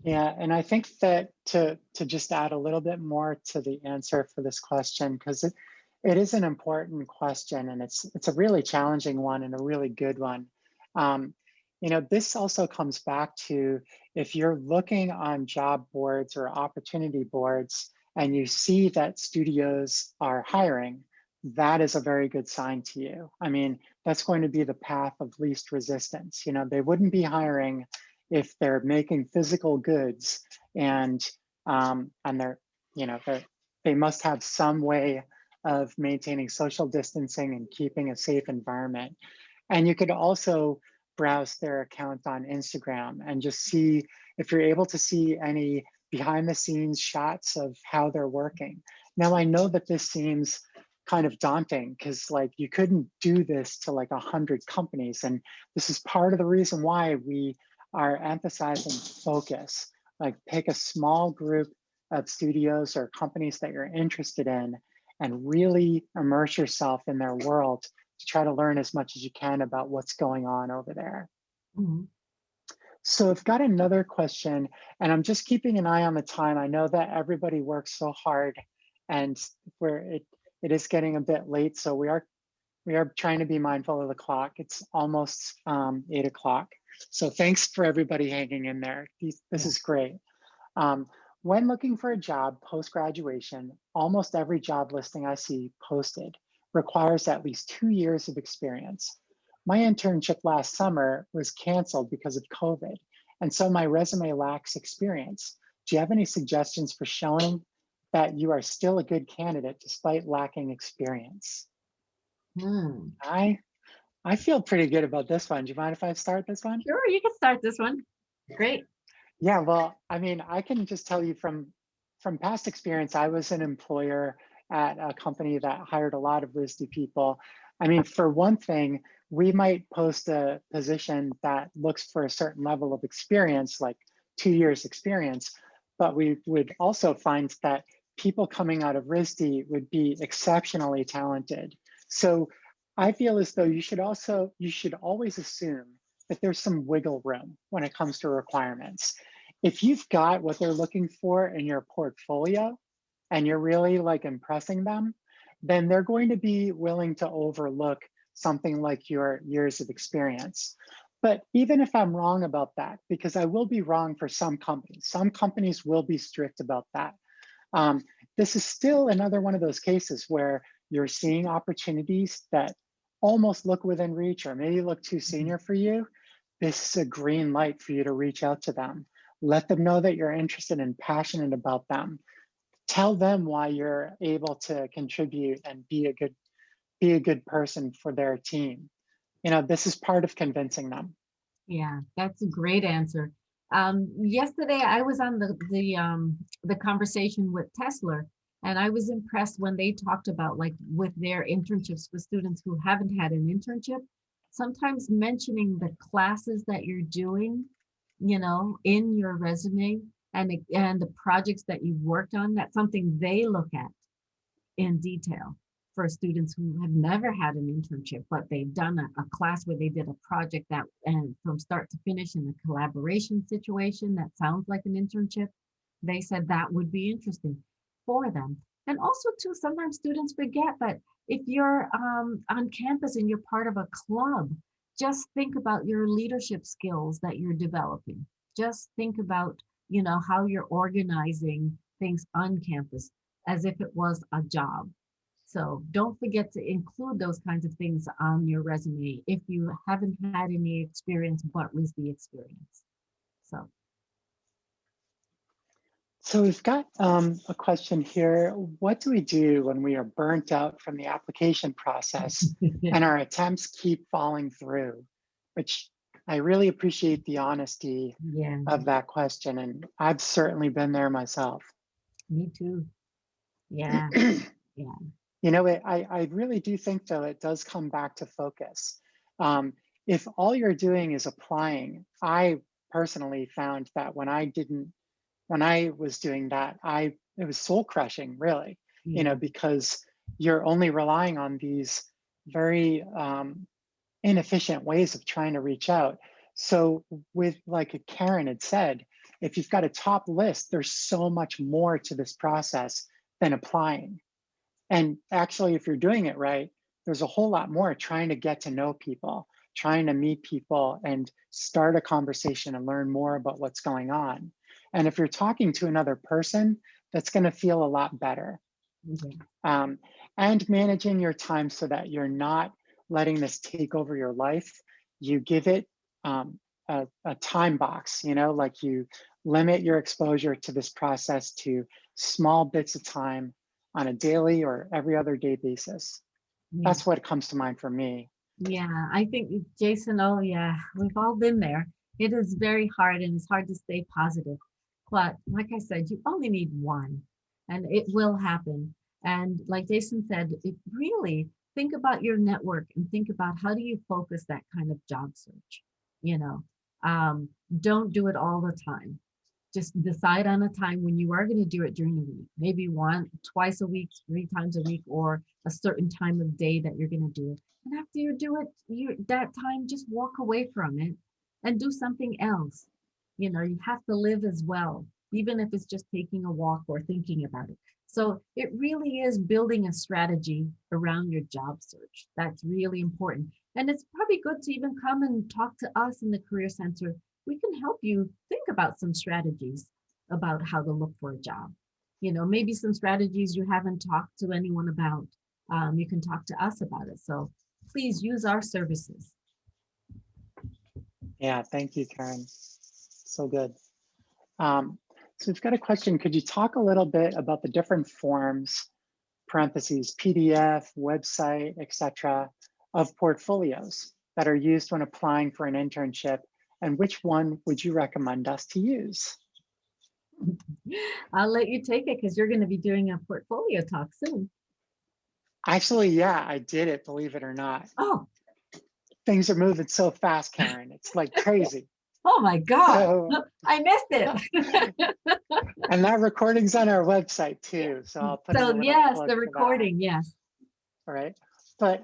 Yeah, and I think that to just add a little bit more to the answer for this question, because it is an important question, and it's a really challenging one and a really good one. You know, this also comes back to, if you're looking on job boards or opportunity boards and you see that studios are hiring, that is a very good sign to you. I mean, that's going to be the path of least resistance. You know, they wouldn't be if they're making physical goods and they're, you know, they must have some way of maintaining social distancing and keeping a safe environment. And you could also browse their account on Instagram and just see if you're able to see any behind the scenes shots of how they're working. Now, I know that this seems kind of daunting, because like you couldn't do this to like 100 companies. And this is part of the reason why we are emphasizing focus. Like, pick a small group of studios or companies that you're interested in and really immerse yourself in their world to try to learn as much as you can about what's going on over there. Mm-hmm. So I've got another question, and I'm just keeping an eye on the time. I know that everybody works so hard, and it is getting a bit late, so we are trying to be mindful of the clock. It's almost 8 o'clock. So thanks for everybody hanging in there. This is great. When looking for a job post-graduation, almost every job listing I see posted requires at least 2 years of experience. My internship last summer was canceled because of COVID, and so my resume lacks experience. Do you have any suggestions for showing that you are still a good candidate despite lacking experience? I feel pretty good about this one. Do you mind if I start this one? Sure, you can start this one. Great. Yeah, well, I mean, I can just tell you from past experience, I was an employer at a company that hired a lot of RISD people. I mean, for one thing, we might post a position that looks for a certain level of experience, like 2 years experience, but we would also find that people coming out of RISD would be exceptionally talented. So I feel as though you should always assume that there's some wiggle room when it comes to requirements. If you've got what they're looking for in your portfolio and you're really like impressing them, then they're going to be willing to overlook something like your years of experience. But even if I'm wrong about that, because I will be wrong for some companies will be strict about that. This is still another one of those cases where you're seeing opportunities that almost look within reach or maybe look too senior for you. This is a green light for you to reach out to them. Let them know that you're interested and passionate about them. Tell them why you're able to contribute and be a good person for their team. You know, this is part of convincing them. Yeah, that's a great answer. Yesterday I was on the conversation with Tesla, and I was impressed when they talked about like with their internships with students who haven't had an internship, sometimes mentioning the classes that you're doing, you know, in your resume and the projects that you've worked on. That's something they look at in detail for students who have never had an internship, but they've done a class where they did a project that, and from start to finish in a collaboration situation that sounds like an internship. They said that would be interesting for them. And also too, sometimes students forget that if you're on campus and you're part of a club, just think about your leadership skills that you're developing. Just think about, you know, how you're organizing things on campus as if it was a job. So don't forget to include those kinds of things on your resume if you haven't had any experience but RISD experience. So we've got a question here. What do we do when we are burnt out from the application process and our attempts keep falling through? Which I really appreciate the honesty Yeah, of that question. And I've certainly been there myself. me too. Yeah, yeah. You know, I really do think, though, it does come back to focus. If all you're doing is applying, I personally found that when I was doing that, it was soul crushing, really, you Yeah, know, because you're only relying on these very inefficient ways of trying to reach out. So with like Karen had said, if you've got a top list, there's so much more to this process than applying. And actually, if you're doing it right, there's a whole lot more trying to get to know people, trying to meet people and start a conversation and learn more about what's going on. And if you're talking to another person, that's going to feel a lot better. yeah, Um, and managing your time so that you're not letting this take over your life. You give it a time box, you know, like you limit your exposure to this process to small bits of time on a daily or every other day basis. yeah. That's what comes to mind for me. Yeah, I think Jason, oh yeah, we've all been there. It is very hard and it's hard to stay positive. But like I said, you only need one and it will happen. And like Jason said, it really think about your network and think about how do you focus that kind of job search, you know. Don't do it all the time. Just decide on a time when you are going to do it during the week, maybe twice a week, 3 times a week, or a certain time of day that you're going to do it. And after you do it, that time, just walk away from it and do something else. You know, you have to live as well, even if it's just taking a walk or thinking about it. So it really is building a strategy around your job search. That's really important. And it's probably good to even come and talk to us in the Career Center. We can help you think about some strategies about how to look for a job. You know, maybe some strategies you haven't talked to anyone about. You can talk to us about it. So please use our services. Yeah, thank you, Karen. So good. So we've got a question. Could you talk a little bit about the different forms, parentheses, PDF, website, etc., of portfolios that are used when applying for an internship, and which one would you recommend us to use? I'll let you take it because you're going to be doing a portfolio talk soon. Actually, yeah, I did it, believe it or not. Oh, Things are moving so fast, Karen. It's like crazy. Oh my God, So, I missed it. and that recording's on our website too. So I'll put in a So little yes, plug the for that. recording, yes. All right. But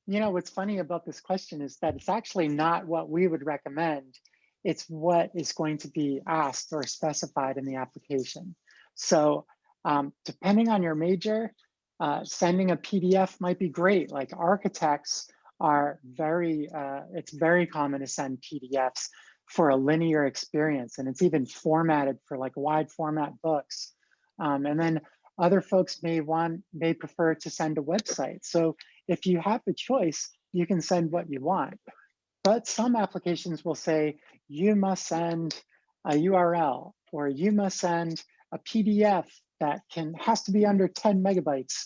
you know, what's funny about this question is that it's actually not what we would recommend. It's what is going to be asked or specified in the application. So depending on your major, sending a PDF might be great. Like architects are it's very common to send PDFs for a linear experience. And it's even formatted for like wide format books. And then other folks may prefer to send a website. So if you have the choice, you can send what you want. But some applications will say you must send a URL or you must send a PDF that has to be under 10 megabytes.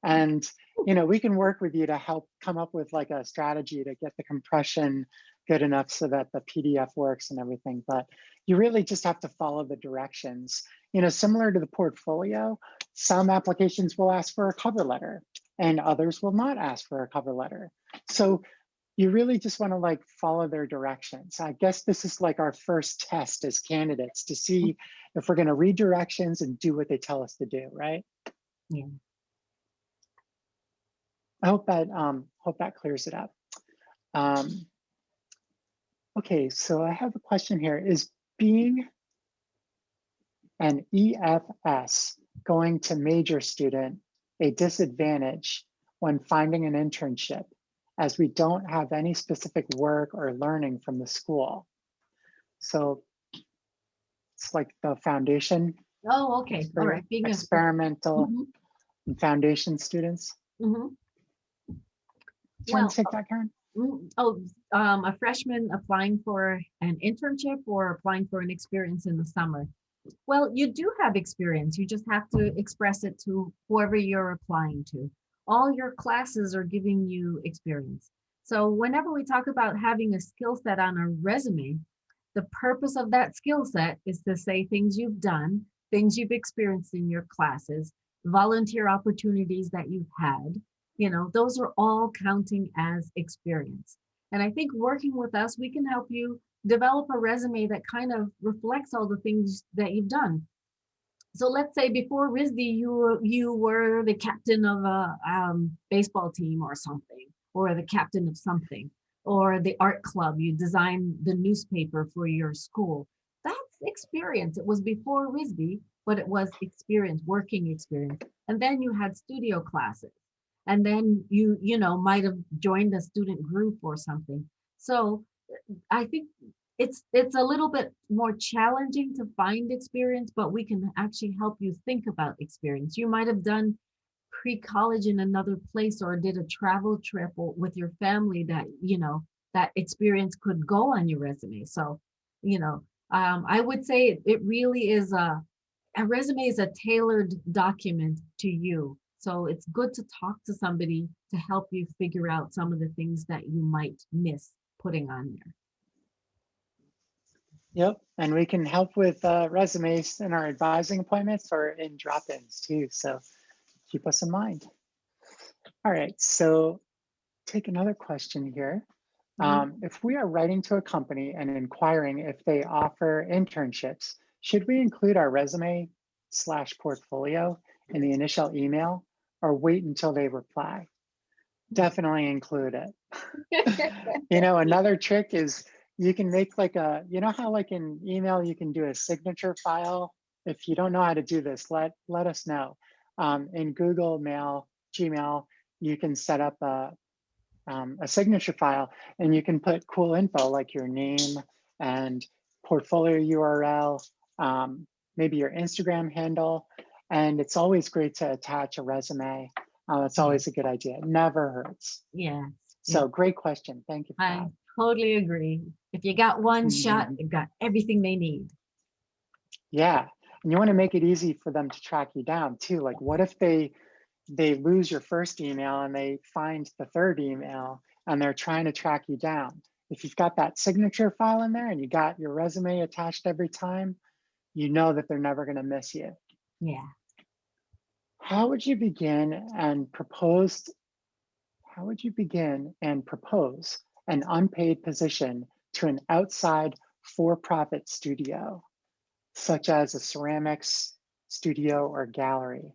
And you know, we can work with you to help come up with like a strategy to get the compression good enough so that the PDF works and everything. But you really just have to follow the directions. You know, similar to the portfolio, some applications will ask for a cover letter and others will not ask for a cover letter. So you really just want to like follow their directions. I guess this is like our first test as candidates to see if we're going to read directions and do what they tell us to do, right? Yeah. I hope that clears it up. Okay, so I have a question here. Is being an EFS going to major student a disadvantage when finding an internship, as we don't have any specific work or learning from the school? So it's like the foundation, Oh, okay. All right. Being experimental Mhm, and foundation students. mhm. Do you want Well, to take that, Karen? a freshman applying for an internship or applying for an experience in the summer. Well, you do have experience. You just have to express it to whoever you're applying to. All your classes are giving you experience. So whenever we talk about having a skill set on a resume, the purpose of that skill set is to say things you've done, things you've experienced in your classes, volunteer opportunities that you've had. You know, those are all counting as experience. And I think working with us, we can help you develop a resume that kind of reflects all the things that you've done. So let's say before RISD, you were the captain of a baseball team or something, or the captain of something, or the art club. You designed the newspaper for your school. That's experience. It was before RISD, but it was experience, working experience. And then you had studio classes, and then you know might have joined a student group or something. So I think it's a little bit more challenging to find experience, but we can actually help you think about experience. You might have done pre-college in another place or did a travel trip with your family that, you know, that experience could go on your resume. So, you know, I would say it really is a resume is a tailored document to you. So it's good to talk to somebody to help you figure out some of the things that you might miss putting on there. Yep, and we can help with resumes in our advising appointments or in drop-ins too. So keep us in mind. All right, so take another question here. If we are writing to a company and inquiring if they offer internships, should we include our resume/portfolio in the initial email or wait until they reply? Definitely include it. You know, another trick is you can make like you know how like in email you can do a signature file? If you don't know how to do this, let us know. In Google Mail, Gmail, you can set up a signature file and you can put cool info like your name and portfolio URL, maybe your Instagram handle. And it's always great to attach a resume. It's always a good idea. It never hurts. Yeah. So great question. Thank you for I totally agree. If you got one shot, you've got everything they need. Yeah. And you want to make it easy for them to track you down too. Like what if they lose your first email and they find the third email and they're trying to track you down? If you've got that signature file in there and you got your resume attached every time, you know that they're never going to miss you. Yeah. How would you begin and propose an unpaid position to an outside for-profit studio, such as a ceramics studio or gallery,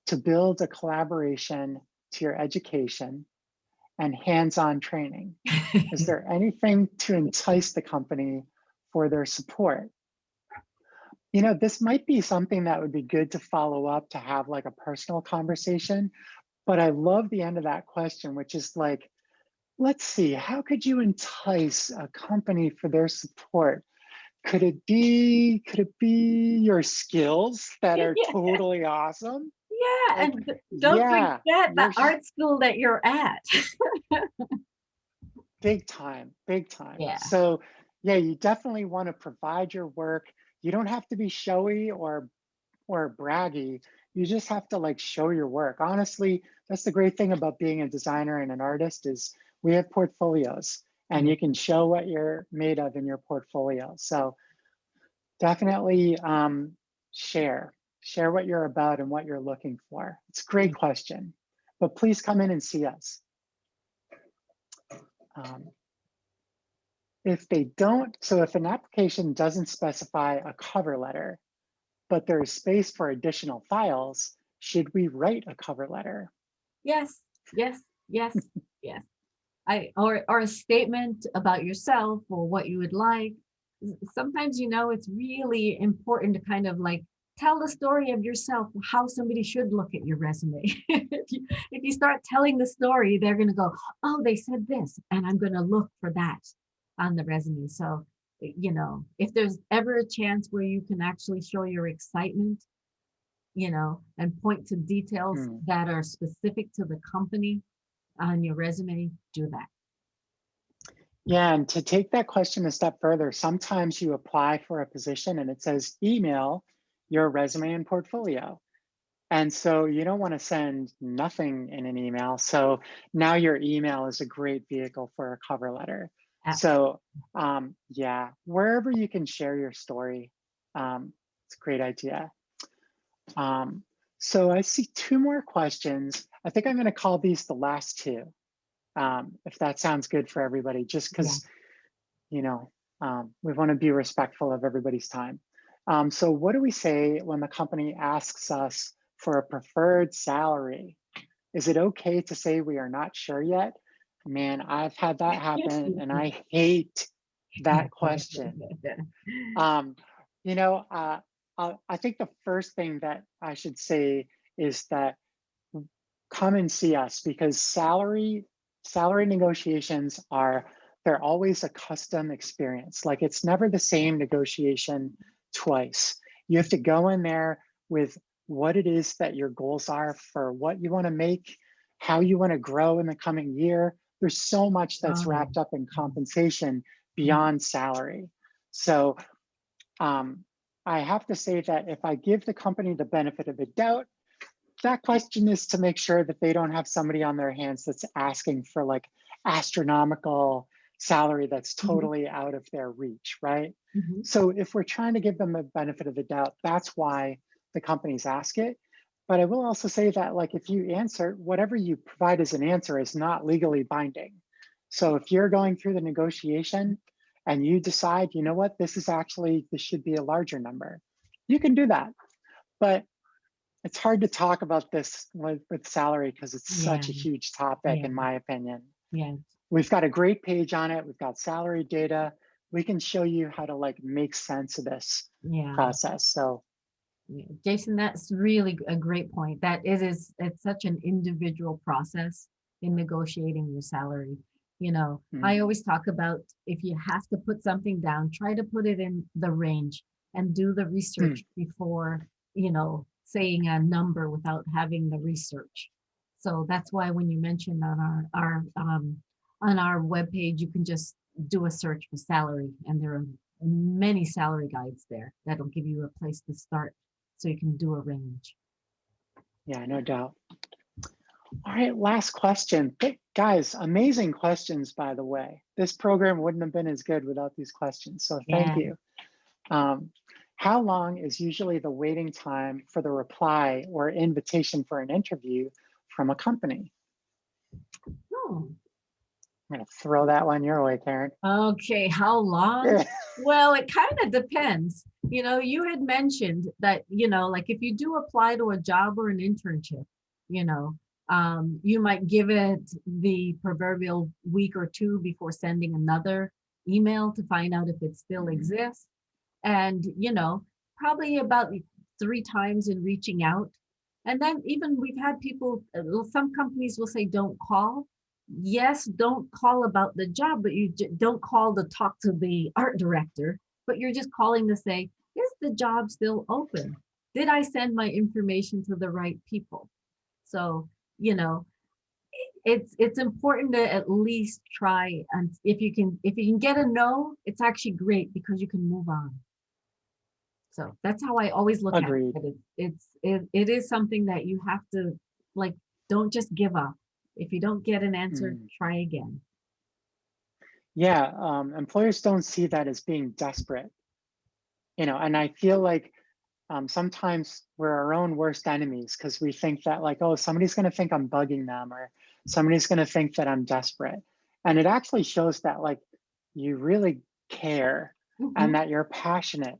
to build a collaboration to your education and hands-on training? Is there anything to entice the company for their support? You know, this might be something that would be good to follow up to have like a personal conversation, but I love the end of that question, which is like, let's see, how could you entice a company for their support? Could it be your skills that are Yeah, totally awesome? yeah, Like, and don't yeah, forget the you're art school that you're at. big time, big time. Yeah, So yeah, you definitely want to provide your work. You don't have to be showy or braggy. You just have to like show your work. Honestly, that's the great thing about being a designer and an artist is we have portfolios and yeah, you can show what you're made of in your portfolio. So definitely share what you're about and what you're looking for. It's a yeah. great question, but please come in and see us. Um, if they don't, so if an application doesn't specify a cover letter, but there is space for additional files, should we write a cover letter? Yes, yes, yes, yes. Or a statement about yourself or what you would like. Sometimes, it's really important to kind of like tell the story of yourself, how somebody should look at your resume. If you start telling the story, they're going to go, oh, they said this, and I'm going to look for that on the resume. So, if there's ever a chance where you can actually show your excitement, and point to details Hmm. that are specific to the company on your resume, do that. Yeah, and to take that question a step further, sometimes you apply for a position and it says email your resume and portfolio. And so you don't want to send nothing in an email. So now your email is a great vehicle for a cover letter. So yeah, wherever you can share your story, it's a great idea. So I see two more questions. I think I'm going to call these the last two, if that sounds good for everybody, just Yeah. because, we want to be respectful of everybody's time. So what do we say when the company asks us for a preferred salary? Is it okay to say we are not sure yet? Man, I've had that happen and I hate that question. Um, you know, uh, I think the first thing that I should say is that come and see us because salary negotiations they're always a custom experience. Like it's never the same negotiation twice. You have to go in there with what it is that your goals are for what you want to make, how you want to grow in the coming year. There's so much that's Oh, wrapped up in compensation beyond salary. So I have to say that if I give the company the benefit of the doubt, that question is to make sure that they don't have somebody on their hands that's asking for like astronomical salary that's mhm, totally out of their reach, right? mhm. So if we're trying to give them a benefit of the doubt, that's why the companies ask it. But I will also say that like if you answer, whatever you provide as an answer is not legally binding. So if you're going through the negotiation and you decide, you know what, this should be a larger number, you can do that. But it's hard to talk about this with salary because it's Yeah, such a huge topic, yeah, in my opinion. yeah, We've got a great page on it. We've got salary data. We can show you how to like make sense of this yeah. process. So Yeah. Jason, that's really a great point. It's such an individual process in negotiating your salary. I mm, always talk about if you have to put something down, try to put it in the range and do the research mm, before, saying a number without having the research. So that's why when you mentioned on our webpage, you can just do a search for salary, and there are many salary guides there that'll give you a place to start so you can do a range. yeah, no doubt. All right, last question. Guys, amazing questions, by the way. This program wouldn't have been as good without these questions. So thank Yeah. you. Um, how long is usually the waiting time for the reply or invitation for an interview from a company? Oh, I'm gonna throw that one your way, Karen. Okay, how long? Well, it kind of depends. You had mentioned that, like if you do apply to a job or an internship, you might give it the proverbial week or two before sending another email to find out if it still exists. And, probably about 3 times in reaching out. And then even we've had people, some companies will say, don't call. Yes, don't call about the job, but you don't call to talk to the art director, but you're just calling to say, is the job still open? Did I send my information to the right people? So, it's important to at least try, and if you can get a no, it's actually great because you can move on. So that's how I always look Agreed. at it. It is something that you have to, like, don't just give up. If you don't get an answer, try again. Yeah, employers don't see that as being desperate, and I feel like sometimes we're our own worst enemies because we think that like, oh, somebody's going to think I'm bugging them or somebody's going to think that I'm desperate. And it actually shows that like you really care and that you're passionate.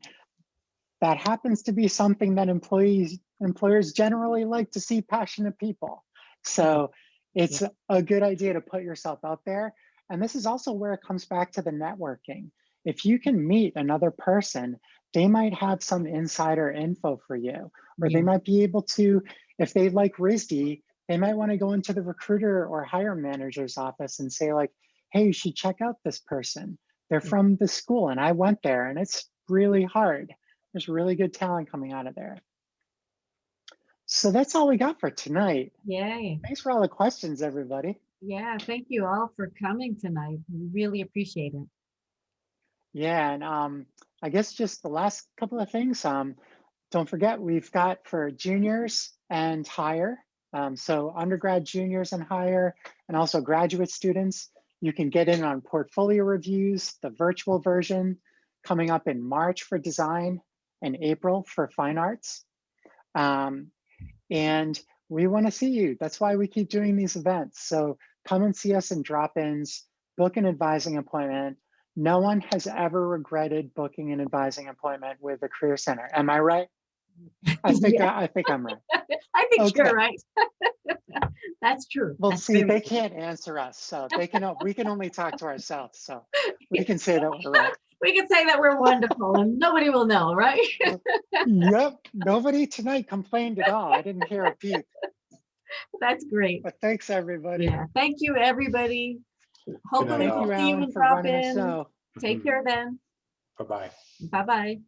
That happens to be something that employers generally like to see passionate people. So it's a good idea to put yourself out there. And this is also where it comes back to the networking. If you can meet another person, they might have some insider info for you, or they might be able to, if they like RISD, they might want to go into the recruiter or hire manager's office and say like, hey, you should check out this person. They're from the school and I went there and it's really hard. There's really good talent coming out of there. So that's all we got for tonight. Yay. Thanks for all the questions, everybody. Yeah, thank you all for coming tonight. We really appreciate it. Yeah, and I guess just the last couple of things. Don't forget, we've got for juniors and higher. So undergrad, juniors, and higher, and also graduate students, you can get in on portfolio reviews, the virtual version coming up in March for design and April for fine arts. And we want to see you. That's why we keep doing these events. So come and see us in drop-ins, book an advising appointment. No one has ever regretted booking an advising appointment with the Career Center. Am I right? I think I'm right. I think you're right. That's true. Well, That's see, they can't answer us, so we can only talk to ourselves. So we can say that we're right. We can say that we're wonderful and nobody will know, right? Yep. Nobody tonight complained at all. I didn't hear a peep. That's great. But thanks, everybody. Yeah. Thank you, everybody. Hopefully Thank you, we'll see you Alan, and for drop running the in. show. Take care then. Bye-bye. Bye-bye.